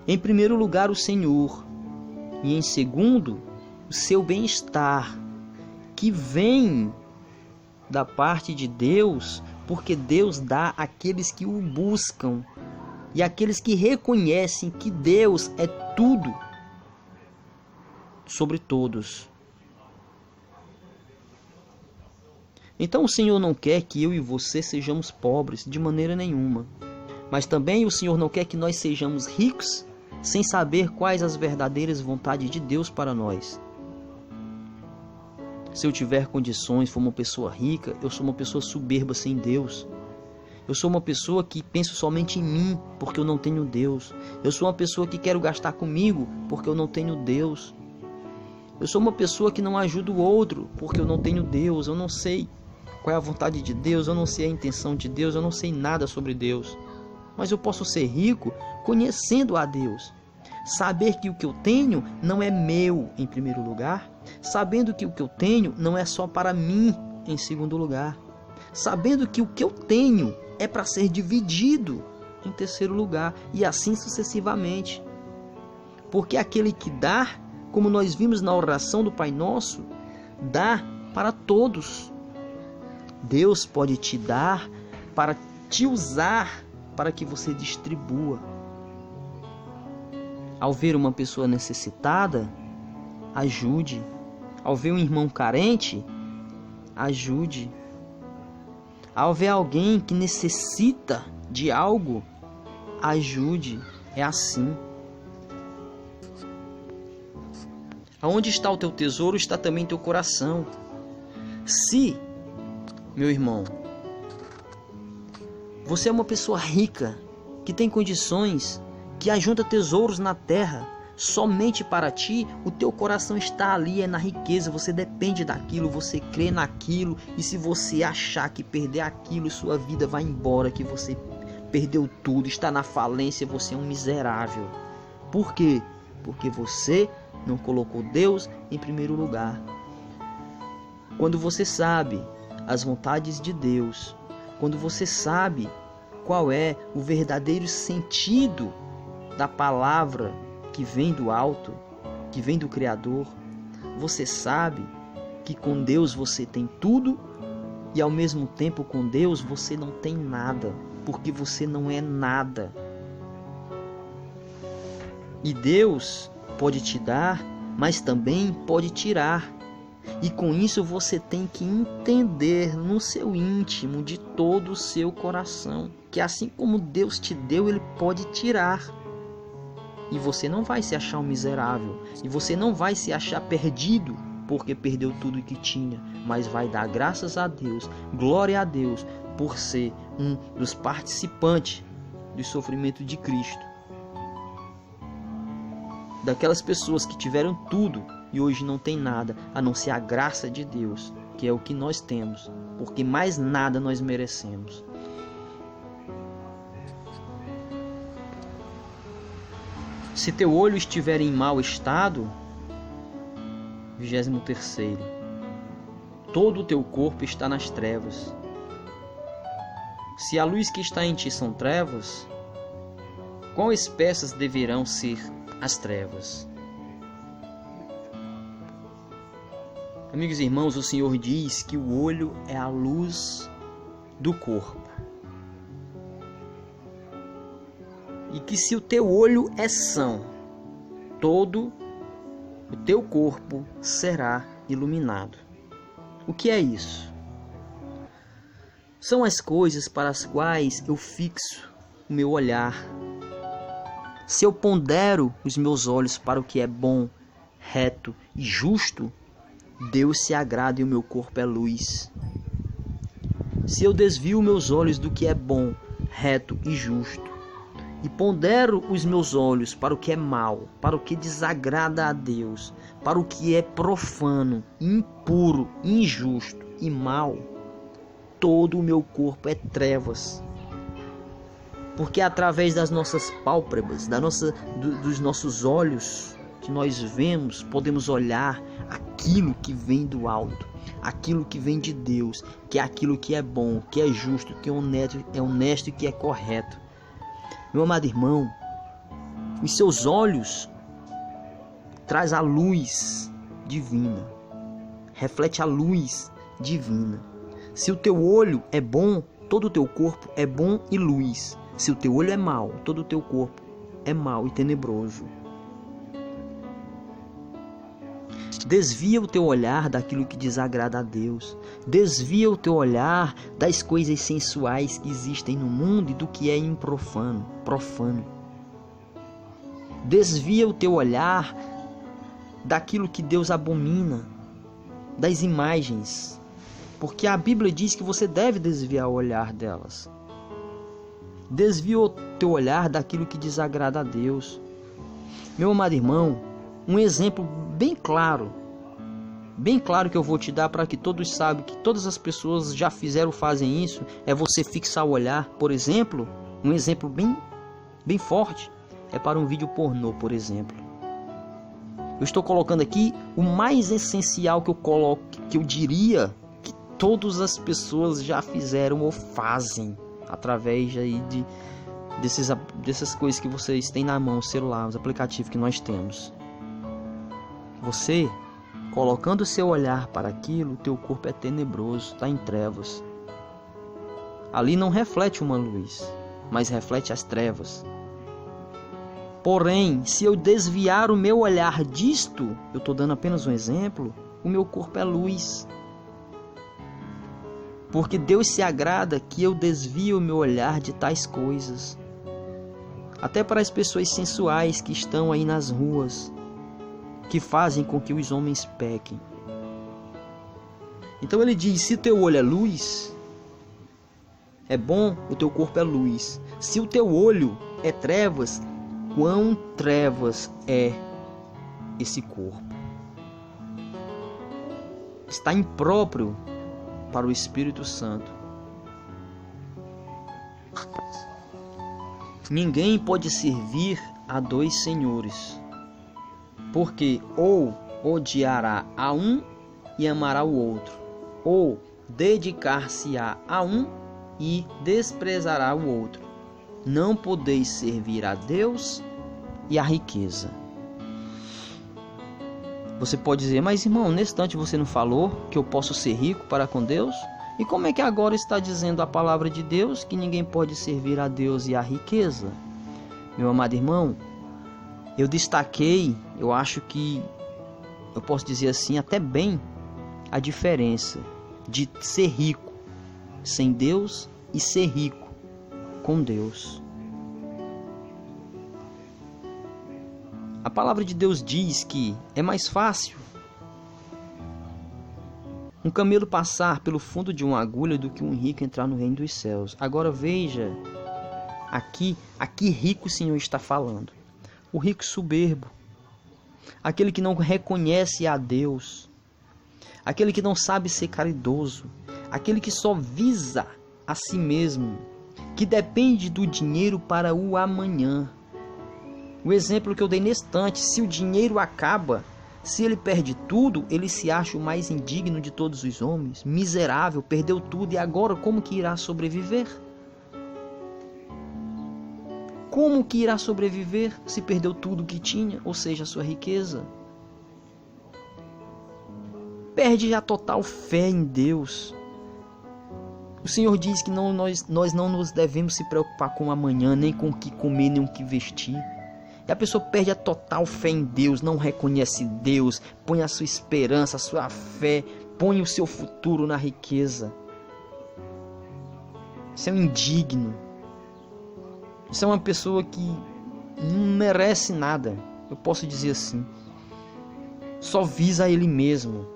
Em primeiro lugar, o Senhor. E em segundo, o seu bem-estar, que vem da parte de Deus, porque Deus dá àqueles que o buscam e àqueles que reconhecem que Deus é tudo sobre todos. Então o Senhor não quer que eu e você sejamos pobres de maneira nenhuma, mas também o Senhor não quer que nós sejamos ricos sem saber quais as verdadeiras vontades de Deus para nós. Se eu tiver condições, for uma pessoa rica, eu sou uma pessoa soberba sem Deus. Eu sou uma pessoa que penso somente em mim, porque eu não tenho Deus. Eu sou uma pessoa que quero gastar comigo, porque eu não tenho Deus. Eu sou uma pessoa que não ajuda o outro, porque eu não tenho Deus. Eu não sei qual é a vontade de Deus, eu não sei a intenção de Deus, eu não sei nada sobre Deus. Mas eu posso ser rico conhecendo a Deus. Saber que o que eu tenho não é meu em primeiro lugar. Sabendo que o que eu tenho não é só para mim em segundo lugar. Sabendo que o que eu tenho é para ser dividido em terceiro lugar. E assim sucessivamente. Porque aquele que dá, como nós vimos na oração do Pai Nosso, dá para todos. Deus pode te dar para te usar para que você distribua. Ao ver uma pessoa necessitada, ajude. Ao ver um irmão carente, ajude. Ao ver alguém que necessita de algo, ajude. É assim. Aonde está o teu tesouro, está também teu coração. Se, meu irmão, Você é uma pessoa rica, que tem condições, que ajunta tesouros na terra. Somente para ti, o teu coração está ali, é na riqueza, você depende daquilo, você crê naquilo, e se você achar que perder aquilo, sua vida vai embora, que você perdeu tudo, está na falência, você é um miserável. Por quê? Porque você não colocou Deus em primeiro lugar. Quando você sabe as vontades de Deus, quando você sabe qual é o verdadeiro sentido da palavra que vem do alto, que vem do Criador, você sabe que com Deus você tem tudo e ao mesmo tempo com Deus você não tem nada, porque você não é nada. E Deus pode te dar, mas também pode tirar. E com isso você tem que entender no seu íntimo, de todo o seu coração, que assim como Deus te deu, Ele pode tirar. E você não vai se achar um miserável, e você não vai se achar perdido porque perdeu tudo que tinha, mas vai dar graças a Deus, glória a Deus, por ser um dos participantes do sofrimento de Cristo. Daquelas pessoas que tiveram tudo e hoje não tem nada, a não ser a graça de Deus, que é o que nós temos, porque mais nada nós merecemos. Se teu olho estiver em mau estado, 23º, todo o teu corpo está nas trevas. Se a luz que está em ti são trevas, quão espessas deverão ser as trevas? Amigos e irmãos, o Senhor diz que o olho é a luz do corpo. E que se o teu olho é são, todo o teu corpo será iluminado. O que é isso? São as coisas para as quais eu fixo o meu olhar. Se eu pondero os meus olhos para o que é bom, reto e justo, Deus se agrada e o meu corpo é luz. Se eu desvio meus olhos do que é bom, reto e justo, e pondero os meus olhos para o que é mal, para o que desagrada a Deus, para o que é profano, impuro, injusto e mal, todo o meu corpo é trevas. Porque através das nossas pálpebras, dos nossos olhos que nós vemos, podemos olhar aquilo que vem do alto, aquilo que vem de Deus, que é aquilo que é bom, que é justo, que é honesto e que é correto. Meu amado irmão, os seus olhos traz a luz divina, reflete a luz divina. Se o teu olho é bom, todo o teu corpo é bom e luz. Se o teu olho é mau, todo o teu corpo é mau e tenebroso. Desvia o teu olhar daquilo que desagrada a Deus. Desvia o teu olhar das coisas sensuais que existem no mundo e do que é profano. Desvia o teu olhar daquilo que Deus abomina, das imagens, porque a Bíblia diz que você deve desviar o olhar delas. Desvia o teu olhar daquilo que desagrada a Deus. Meu amado irmão, um exemplo bem claro que eu vou te dar para que todos saibam que todas as pessoas já fizeram ou fazem isso, é você fixar o olhar. Por exemplo, um exemplo bem forte é para um vídeo pornô, por exemplo. Eu estou colocando aqui o mais essencial que eu diria que todas as pessoas já fizeram ou fazem através aí dessas coisas que vocês têm na mão, o celular, os aplicativos que nós temos. Você, colocando o seu olhar para aquilo, o teu corpo é tenebroso, está em trevas. Ali não reflete uma luz, mas reflete as trevas. Porém, se eu desviar o meu olhar disto, eu estou dando apenas um exemplo, o meu corpo é luz. Porque Deus se agrada que eu desvie o meu olhar de tais coisas. Até para as pessoas sensuais que estão aí nas ruas, que fazem com que os homens pequem. Então ele diz, se teu olho é luz, é bom, o teu corpo é luz. Se o teu olho é trevas, quão trevas é esse corpo? Está impróprio para o Espírito Santo. Ninguém pode servir a dois senhores, porque ou odiará a um e amará o outro, ou dedicar-se-á a um e desprezará o outro. Não podeis servir a Deus e a riqueza. Você pode dizer, mas irmão, nesse instante você não falou que eu posso ser rico para com Deus? E como é que agora está dizendo a palavra de Deus que ninguém pode servir a Deus e a riqueza? Meu amado irmão, eu destaquei, eu acho que eu posso dizer assim, até bem, a diferença de ser rico sem Deus e ser rico com Deus. A palavra de Deus diz que é mais fácil um camelo passar pelo fundo de uma agulha do que um rico entrar no reino dos céus. Agora veja, aqui rico o Senhor está falando. O rico soberbo, aquele que não reconhece a Deus, aquele que não sabe ser caridoso, aquele que só visa a si mesmo, que depende do dinheiro para o amanhã. O exemplo que eu dei nesse instante, se o dinheiro acaba, se ele perde tudo, ele se acha o mais indigno de todos os homens, miserável, perdeu tudo e agora como que irá sobreviver? Como que irá sobreviver se perdeu tudo que tinha, ou seja, a sua riqueza? Perde a total fé em Deus. O Senhor diz que nós não nos devemos se preocupar com o amanhã, nem com o que comer, nem o que vestir. E a pessoa perde a total fé em Deus, não reconhece Deus, põe a sua esperança, a sua fé, põe o seu futuro na riqueza. Isso é um indigno. Isso é uma pessoa que não merece nada, eu posso dizer assim. Só visa a ele mesmo.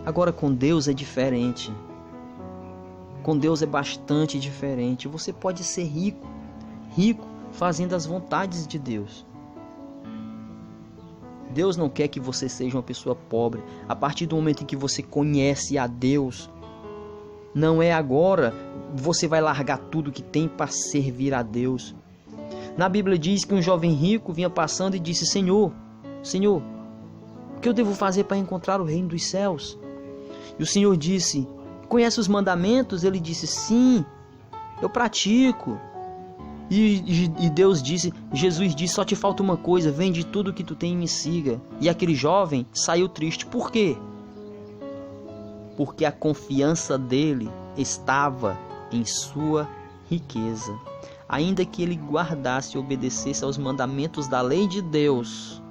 Agora com Deus é diferente. Com Deus é bastante diferente. Você pode ser rico fazendo as vontades de Deus. Deus não quer que você seja uma pessoa pobre. A partir do momento em que você conhece a Deus, não é agora você vai largar tudo que tem para servir a Deus. Na Bíblia diz que um jovem rico vinha passando e disse: Senhor, o que eu devo fazer para encontrar o reino dos céus? E o Senhor disse: conhece os mandamentos? Ele disse: sim, eu pratico. E Deus disse, Jesus disse: só te falta uma coisa, vende tudo que tu tem e me siga. E aquele jovem saiu triste. Por quê? Porque a confiança dele estava em sua riqueza. Ainda que ele guardasse e obedecesse aos mandamentos da lei de Deus,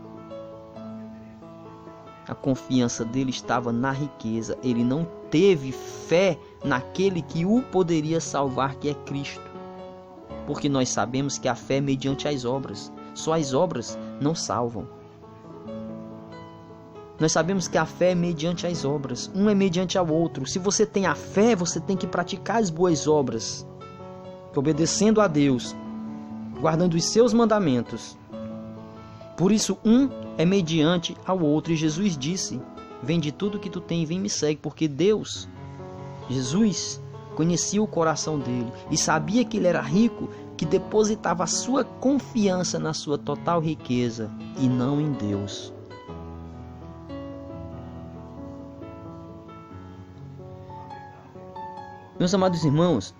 a confiança dele estava na riqueza. Ele não teve fé naquele que o poderia salvar, que é Cristo. Porque nós sabemos que a fé é mediante as obras. Só as obras não salvam. Nós sabemos que a fé é mediante as obras. Um é mediante ao outro. Se você tem a fé, você tem que praticar as boas obras, obedecendo a Deus, guardando os seus mandamentos. Por isso, um é mediante ao outro. E Jesus disse: vende tudo que tu tem e vem me segue. Porque Deus, Jesus, conhecia o coração dele e sabia que ele era rico, que depositava a sua confiança na sua total riqueza e não em Deus. Meus amados irmãos,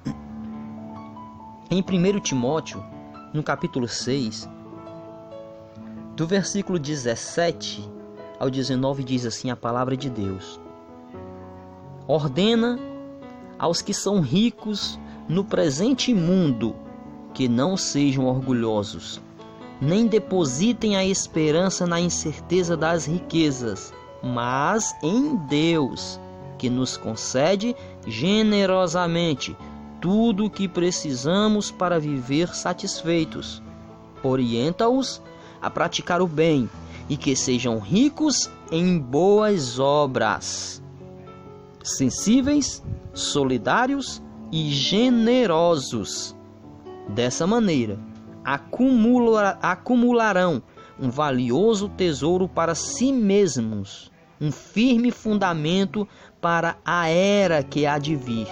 em 1 Timóteo, no capítulo 6, do versículo 17 ao 19, diz assim a palavra de Deus: ordena aos que são ricos no presente mundo que não sejam orgulhosos, nem depositem a esperança na incerteza das riquezas, mas em Deus, que nos concede generosamente tudo o que precisamos para viver satisfeitos. Orienta-os a praticar o bem e que sejam ricos em boas obras, sensíveis, solidários e generosos. Dessa maneira, acumularão um valioso tesouro para si mesmos, um firme fundamento para a era que há de vir,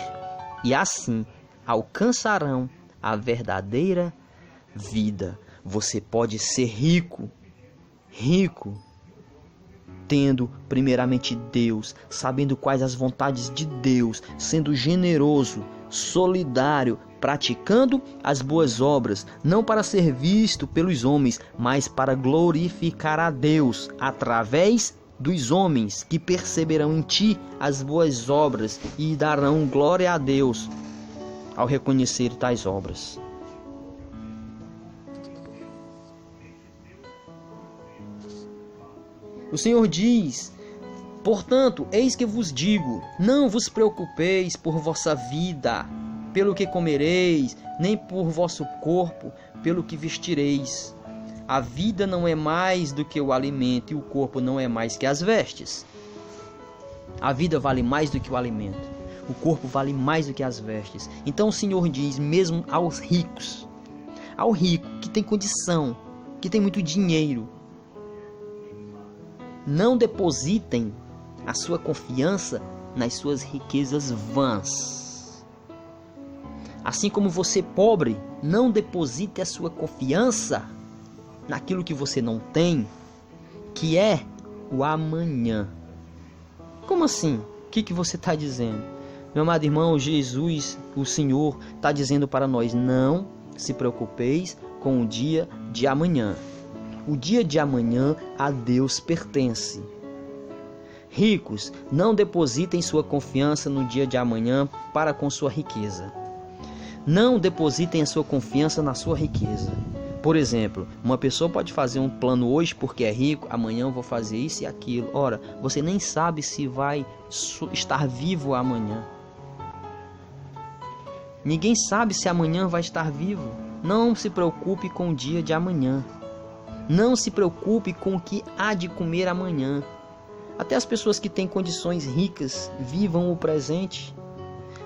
e assim alcançarão a verdadeira vida. Você pode ser rico, tendo primeiramente Deus, sabendo quais as vontades de Deus, sendo generoso, solidário, praticando as boas obras, não para ser visto pelos homens, mas para glorificar a Deus através dos homens que perceberão em ti as boas obras e darão glória a Deus ao reconhecer tais obras. O Senhor diz: portanto, eis que vos digo, não vos preocupeis por vossa vida, pelo que comereis, nem por vosso corpo, pelo que vestireis. A vida não é mais do que o alimento, e o corpo não é mais que as vestes. A vida vale mais do que o alimento, o corpo vale mais do que as vestes. Então o Senhor diz mesmo aos ricos, ao rico que tem condição, que tem muito dinheiro: não depositem a sua confiança nas suas riquezas vãs. Assim como você, pobre, não deposite a sua confiança naquilo que você não tem, que é o amanhã. Como assim? O que você está dizendo? Meu amado irmão, Jesus, o Senhor, está dizendo para nós: não se preocupeis com o dia de amanhã. O dia de amanhã a Deus pertence. Ricos, não depositem sua confiança no dia de amanhã para com sua riqueza. Não depositem a sua confiança na sua riqueza. Por exemplo, uma pessoa pode fazer um plano hoje porque é rico: amanhã eu vou fazer isso e aquilo. Ora, você nem sabe se vai estar vivo amanhã. Ninguém sabe se amanhã vai estar vivo. Não se preocupe com o dia de amanhã. Não se preocupe com o que há de comer amanhã. Até as pessoas que têm condições ricas, vivam o presente.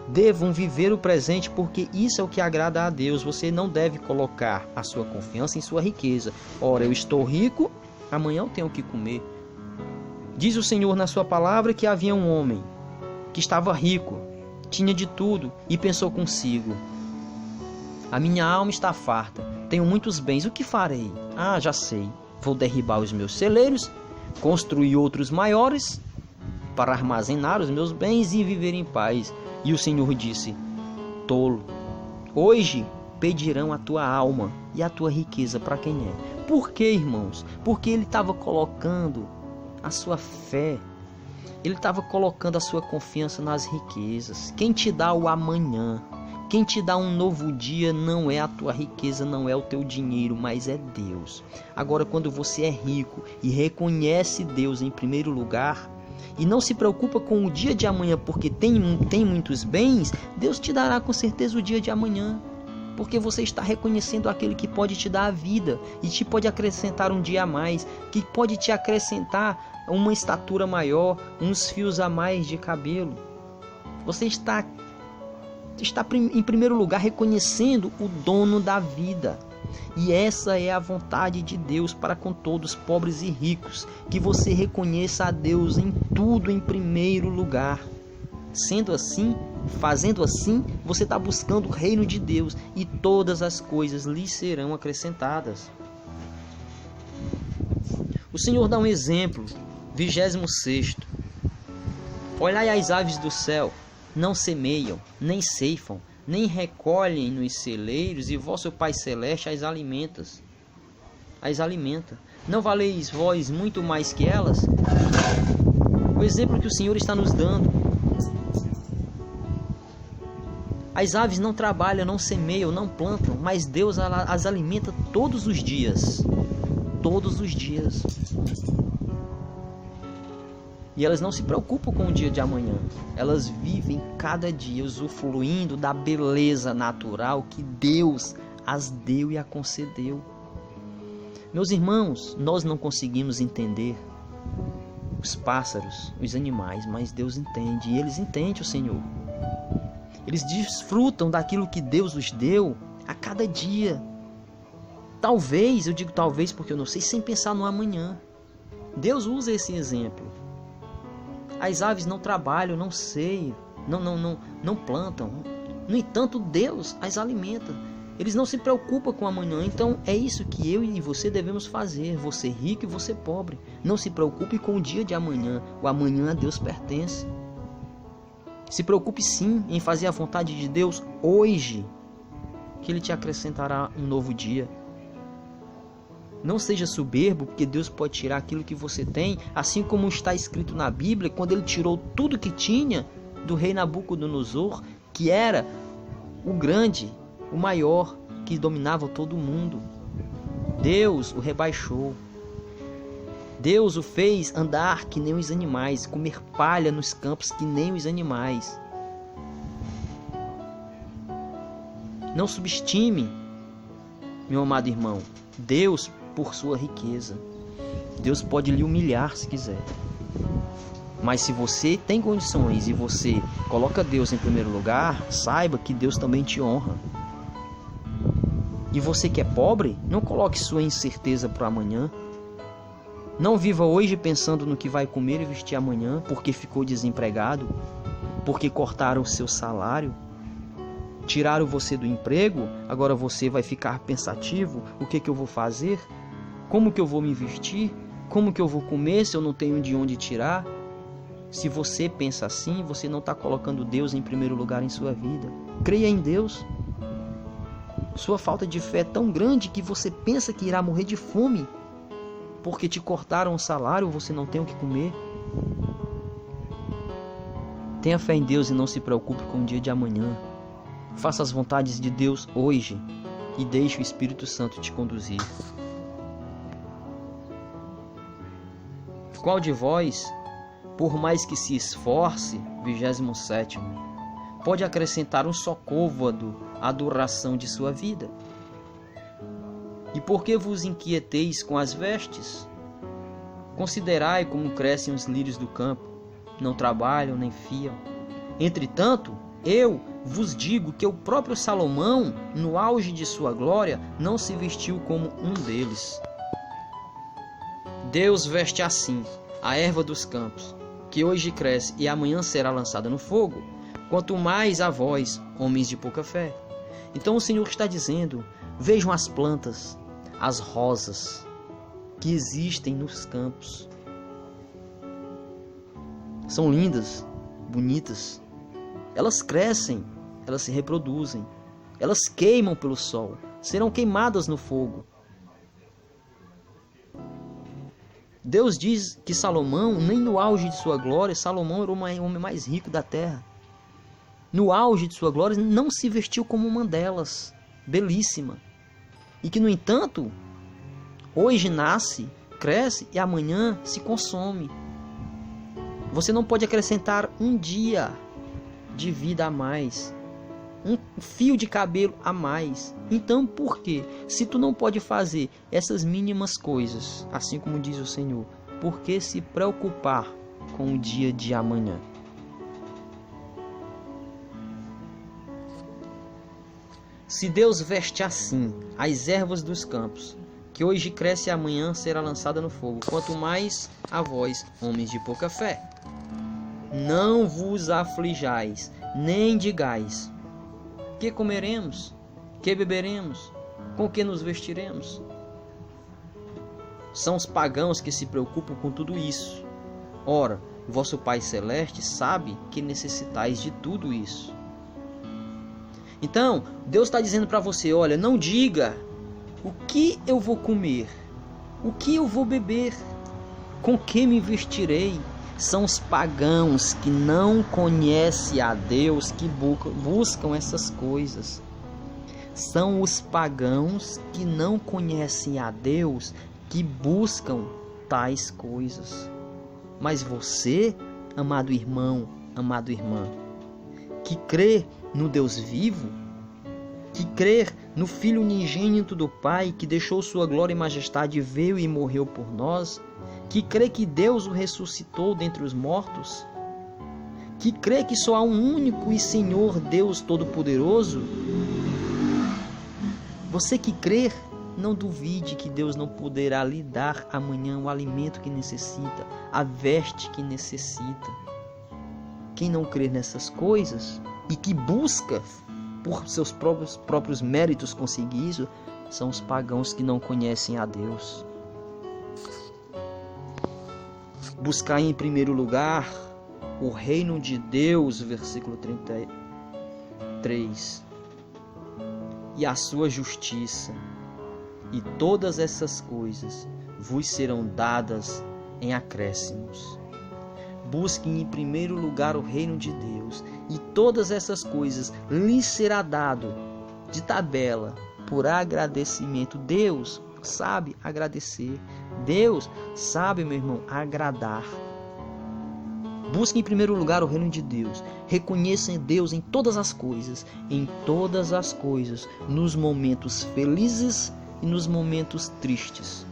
Devam viver o presente, porque isso é o que agrada a Deus. Você não deve colocar a sua confiança em sua riqueza. Ora, eu estou rico, amanhã eu tenho o que comer. Diz o Senhor na sua palavra que havia um homem que estava rico, tinha de tudo, e pensou consigo: a minha alma está farta, tenho muitos bens, o que farei? Ah, já sei, vou derribar os meus celeiros, construir outros maiores para armazenar os meus bens e viver em paz. E o Senhor disse: tolo, hoje pedirão a tua alma e a tua riqueza para quem é. Por quê, irmãos? Porque ele estava colocando a sua fé, ele estava colocando a sua confiança nas riquezas. Quem te dá o amanhã, quem te dá um novo dia não é a tua riqueza, não é o teu dinheiro, mas é Deus. Agora, quando você é rico e reconhece Deus em primeiro lugar, e não se preocupa com o dia de amanhã porque tem muitos bens, Deus te dará com certeza o dia de amanhã, porque você está reconhecendo aquele que pode te dar a vida e te pode acrescentar um dia a mais, que pode te acrescentar uma estatura maior, uns fios a mais de cabelo. Você está em primeiro lugar reconhecendo o dono da vida. E essa é a vontade de Deus para com todos, pobres e ricos, que você reconheça a Deus em tudo em primeiro lugar. Sendo assim, fazendo assim, você está buscando o reino de Deus e todas as coisas lhe serão acrescentadas. O Senhor dá um exemplo, 26º. Olhai as aves do céu, não semeiam, nem ceifam, nem recolhem nos celeiros, e vosso Pai Celeste as alimenta. Não valeis vós muito mais que elas? O exemplo que o Senhor está nos dando. As aves não trabalham, não semeiam, não plantam, mas Deus as alimenta todos os dias. Todos os dias. E elas não se preocupam com o dia de amanhã. Elas vivem cada dia usufruindo da beleza natural que Deus as deu e a concedeu. Meus irmãos, nós não conseguimos entender os pássaros, os animais, mas Deus entende, e eles entendem o Senhor. Eles desfrutam daquilo que Deus os deu a cada dia. Talvez, eu digo talvez porque eu não sei, sem pensar no amanhã. Deus usa esse exemplo. As aves não trabalham, não ceiam, não plantam. No entanto, Deus as alimenta. Eles não se preocupam com o amanhã. Então é isso que eu e você devemos fazer. Você rico e você pobre. Não se preocupe com o dia de amanhã. O amanhã a Deus pertence. Se preocupe sim em fazer a vontade de Deus hoje, que Ele te acrescentará um novo dia. Não seja soberbo, porque Deus pode tirar aquilo que você tem, assim como está escrito na Bíblia, quando Ele tirou tudo que tinha do rei Nabucodonosor, que era o grande, o maior, que dominava todo mundo. Deus o rebaixou. Deus o fez andar que nem os animais, comer palha nos campos que nem os animais. Não subestime, meu amado irmão, Deus por sua riqueza. Deus pode lhe humilhar se quiser. Mas se você tem condições e você coloca Deus em primeiro lugar, saiba que Deus também te honra. E você que é pobre, não coloque sua incerteza para amanhã. Não viva hoje pensando no que vai comer e vestir amanhã, porque ficou desempregado, porque cortaram o seu salário, tiraram você do emprego, agora você vai ficar pensativo, o que eu vou fazer? Como que eu vou me vestir? Como que eu vou comer se eu não tenho de onde tirar? Se você pensa assim, você não está colocando Deus em primeiro lugar em sua vida. Creia em Deus. Sua falta de fé é tão grande que você pensa que irá morrer de fome, porque te cortaram o salário, você não tem o que comer. Tenha fé em Deus e não se preocupe com o dia de amanhã. Faça as vontades de Deus hoje e deixe o Espírito Santo te conduzir. Qual de vós, por mais que se esforce, 27º, pode acrescentar um só côvado à duração de sua vida? E por que vos inquieteis com as vestes? Considerai como crescem os lírios do campo, não trabalham nem fiam. Entretanto, eu vos digo que o próprio Salomão, no auge de sua glória, não se vestiu como um deles. Deus veste assim a erva dos campos, que hoje cresce e amanhã será lançada no fogo, quanto mais a vós, homens de pouca fé. Então o Senhor está dizendo: vejam as plantas, as rosas que existem nos campos. São lindas, bonitas. Elas crescem, elas se reproduzem, elas queimam pelo sol, serão queimadas no fogo. Deus diz que Salomão, nem no auge de sua glória, Salomão era o homem mais rico da terra. No auge de sua glória, não se vestiu como uma delas, belíssima. E que, no entanto, hoje nasce, cresce e amanhã se consome. Você não pode acrescentar um dia de vida a mais, um fio de cabelo a mais. Então, por quê? Se tu não pode fazer essas mínimas coisas, assim como diz o Senhor, por que se preocupar com o dia de amanhã? Se Deus veste assim as ervas dos campos, que hoje cresce e amanhã será lançada no fogo, quanto mais a vós, homens de pouca fé. Não vos aflijais, nem digais: que comeremos? Que beberemos? Com que nos vestiremos? São os pagãos que se preocupam com tudo isso. Ora, vosso Pai Celeste sabe que necessitais de tudo isso. Então, Deus está dizendo para você: olha, não diga o que eu vou comer, o que eu vou beber, com que me vestirei. São os pagãos que não conhecem a Deus que buscam essas coisas. São os pagãos que não conhecem a Deus que buscam tais coisas. Mas você, amado irmão, amada irmã, que crê no Deus vivo, que crê no Filho unigênito do Pai, que deixou sua glória e majestade, veio e morreu por nós, que crê que Deus o ressuscitou dentre os mortos, que crê que só há um único e Senhor Deus Todo-Poderoso, você que crê, não duvide que Deus não poderá lhe dar amanhã o alimento que necessita, a veste que necessita. Quem não crê nessas coisas e que busca por seus próprios méritos conseguir isso, são os pagãos que não conhecem a Deus. Buscar em primeiro lugar o reino de Deus, versículo 33, e a sua justiça, e todas essas coisas vos serão dadas em acréscimos. Busquem em primeiro lugar o reino de Deus, e todas essas coisas lhes será dado de tabela, por agradecimento. Deus sabe agradecer. Deus sabe, meu irmão, agradar. Busquem em primeiro lugar o reino de Deus. Reconheçam Deus em todas as coisas, nos momentos felizes e nos momentos tristes.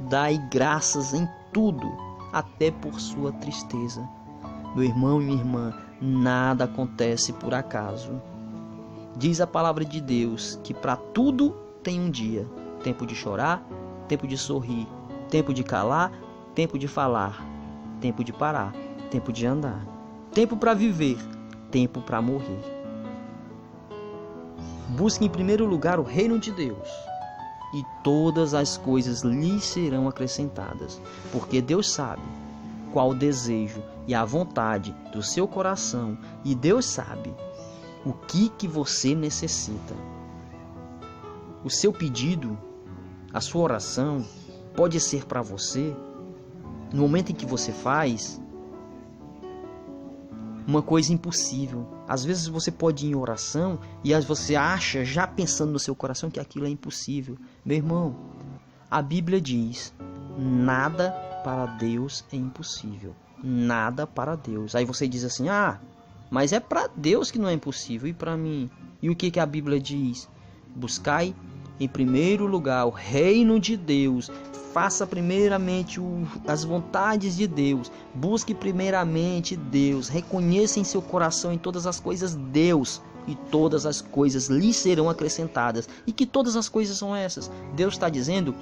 Dai graças em tudo, até por sua tristeza. Meu irmão e minha irmã, nada acontece por acaso. Diz a palavra de Deus que para tudo tem um dia. Tempo de chorar, tempo de sorrir, tempo de calar, tempo de falar, tempo de parar, tempo de andar, tempo para viver, tempo para morrer. Busque em primeiro lugar o reino de Deus, e todas as coisas lhe serão acrescentadas, porque Deus sabe qual o desejo e a vontade do seu coração, e Deus sabe o que você necessita. O seu pedido, a sua oração, pode ser para você, no momento em que você faz, uma coisa impossível. Às vezes você pode ir em oração e você acha, já pensando no seu coração, que aquilo é impossível. Meu irmão, a Bíblia diz: nada para Deus é impossível. Nada para Deus. Aí você diz assim: mas é para Deus que não é impossível, e para mim? E o que a Bíblia diz? Buscai em primeiro lugar o reino de Deus. Faça primeiramente as vontades de Deus. Busque primeiramente Deus. Reconheça em seu coração, em todas as coisas, Deus. E todas as coisas lhe serão acrescentadas. E que todas as coisas são essas? Deus está dizendo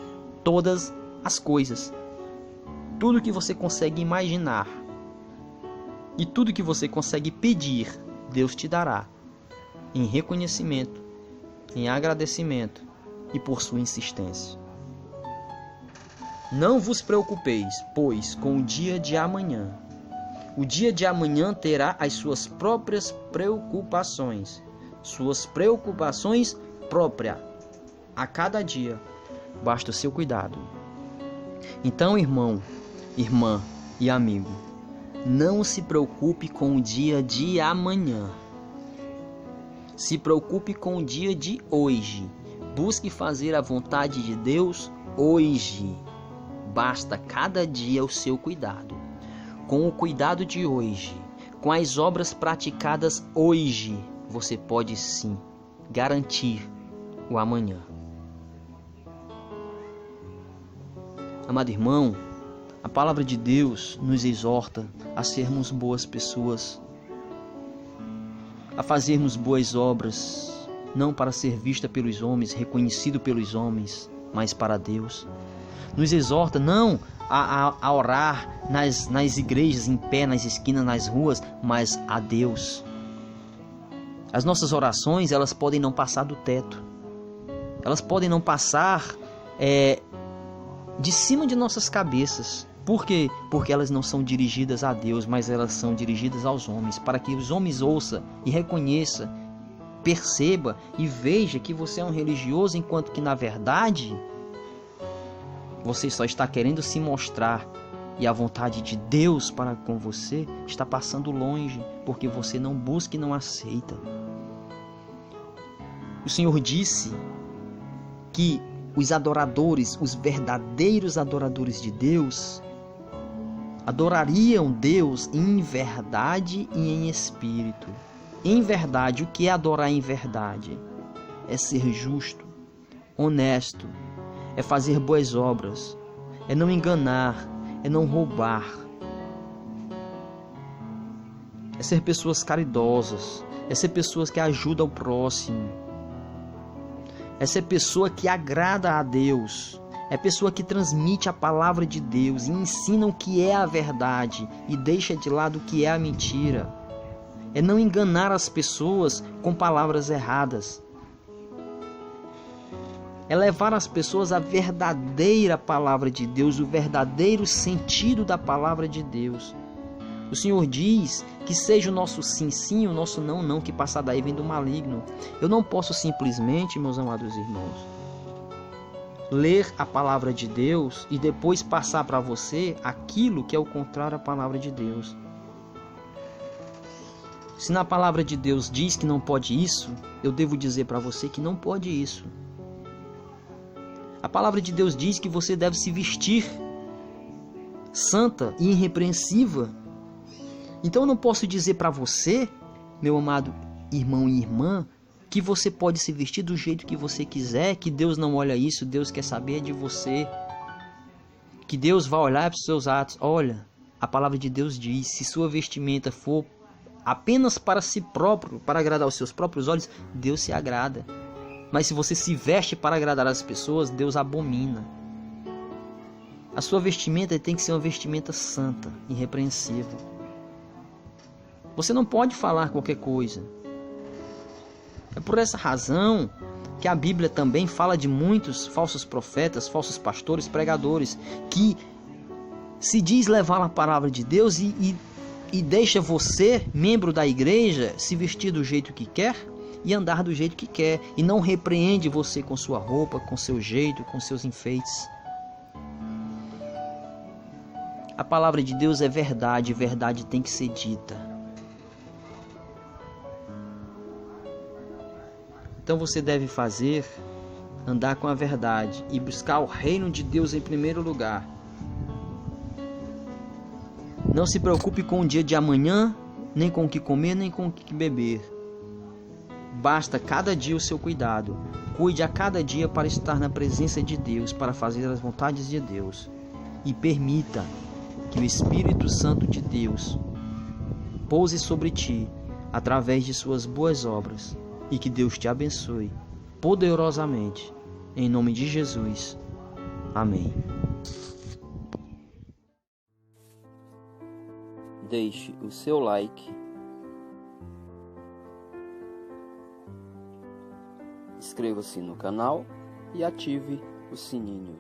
todas as coisas. Tudo que você consegue imaginar e tudo que você consegue pedir, Deus te dará. Em reconhecimento, em agradecimento e por sua insistência. Não vos preocupeis, pois, com o dia de amanhã. O dia de amanhã terá as suas próprias preocupações. Suas preocupações próprias. A cada dia, basta o seu cuidado. Então, irmão, irmã e amigo, não se preocupe com o dia de amanhã. Se preocupe com o dia de hoje. Busque fazer a vontade de Deus hoje. Basta cada dia o seu cuidado. Com o cuidado de hoje, com as obras praticadas hoje, você pode sim garantir o amanhã. Amado irmão, a palavra de Deus nos exorta a sermos boas pessoas, a fazermos boas obras, não para ser vista pelos homens, reconhecido pelos homens, mas para Deus. Nos exorta não a orar nas igrejas, em pé, nas esquinas, nas ruas, mas a Deus. As nossas orações, elas podem não passar do teto. Elas podem não passar de cima de nossas cabeças. Por quê? Porque elas não são dirigidas a Deus, mas elas são dirigidas aos homens, para que os homens ouçam e reconheçam, perceba e veja que você é um religioso, enquanto que na verdade você só está querendo se mostrar, e a vontade de Deus para com você está passando longe, porque você não busca e não aceita. O Senhor disse que os adoradores, os verdadeiros adoradores de Deus, adorariam Deus em verdade e em espírito. Em verdade, o que é adorar em verdade? É ser justo, honesto, é fazer boas obras, é não enganar, é não roubar, é ser pessoas caridosas, é ser pessoas que ajudam o próximo, é ser pessoa que agrada a Deus, é pessoa que transmite a palavra de Deus e ensina o que é a verdade e deixa de lado o que é a mentira. É não enganar as pessoas com palavras erradas. É levar as pessoas à verdadeira palavra de Deus, o verdadeiro sentido da palavra de Deus. O Senhor diz que seja o nosso sim, sim, o nosso não, não, que passar daí vem do maligno. Eu não posso simplesmente, meus amados irmãos, ler a palavra de Deus e depois passar para você aquilo que é o contrário à palavra de Deus. Se na palavra de Deus diz que não pode isso, eu devo dizer para você que não pode isso. A palavra de Deus diz que você deve se vestir santa e irrepreensível. Então eu não posso dizer para você, meu amado irmão e irmã, que você pode se vestir do jeito que você quiser, que Deus não olha isso, Deus quer saber de você, que Deus vai olhar para os seus atos. Olha, a palavra de Deus diz, se sua vestimenta for apenas para si próprio, para agradar os seus próprios olhos, Deus se agrada. Mas se você se veste para agradar as pessoas, Deus abomina. A sua vestimenta tem que ser uma vestimenta santa, irrepreensível. Você não pode falar qualquer coisa. É por essa razão que a Bíblia também fala de muitos falsos profetas, falsos pastores, pregadores, que se diz levar a palavra de Deus e deixa você, membro da igreja, se vestir do jeito que quer e andar do jeito que quer, e não repreende você com sua roupa, com seu jeito, com seus enfeites. A palavra de Deus é verdade, verdade tem que ser dita. Então você deve andar com a verdade e buscar o reino de Deus em primeiro lugar. Não se preocupe com o dia de amanhã, nem com o que comer, nem com o que beber. Basta cada dia o seu cuidado. Cuide a cada dia para estar na presença de Deus, para fazer as vontades de Deus. E permita que o Espírito Santo de Deus pouse sobre ti através de suas boas obras. E que Deus te abençoe poderosamente. Em nome de Jesus. Amém. Deixe o seu like, inscreva-se no canal e ative o sininho.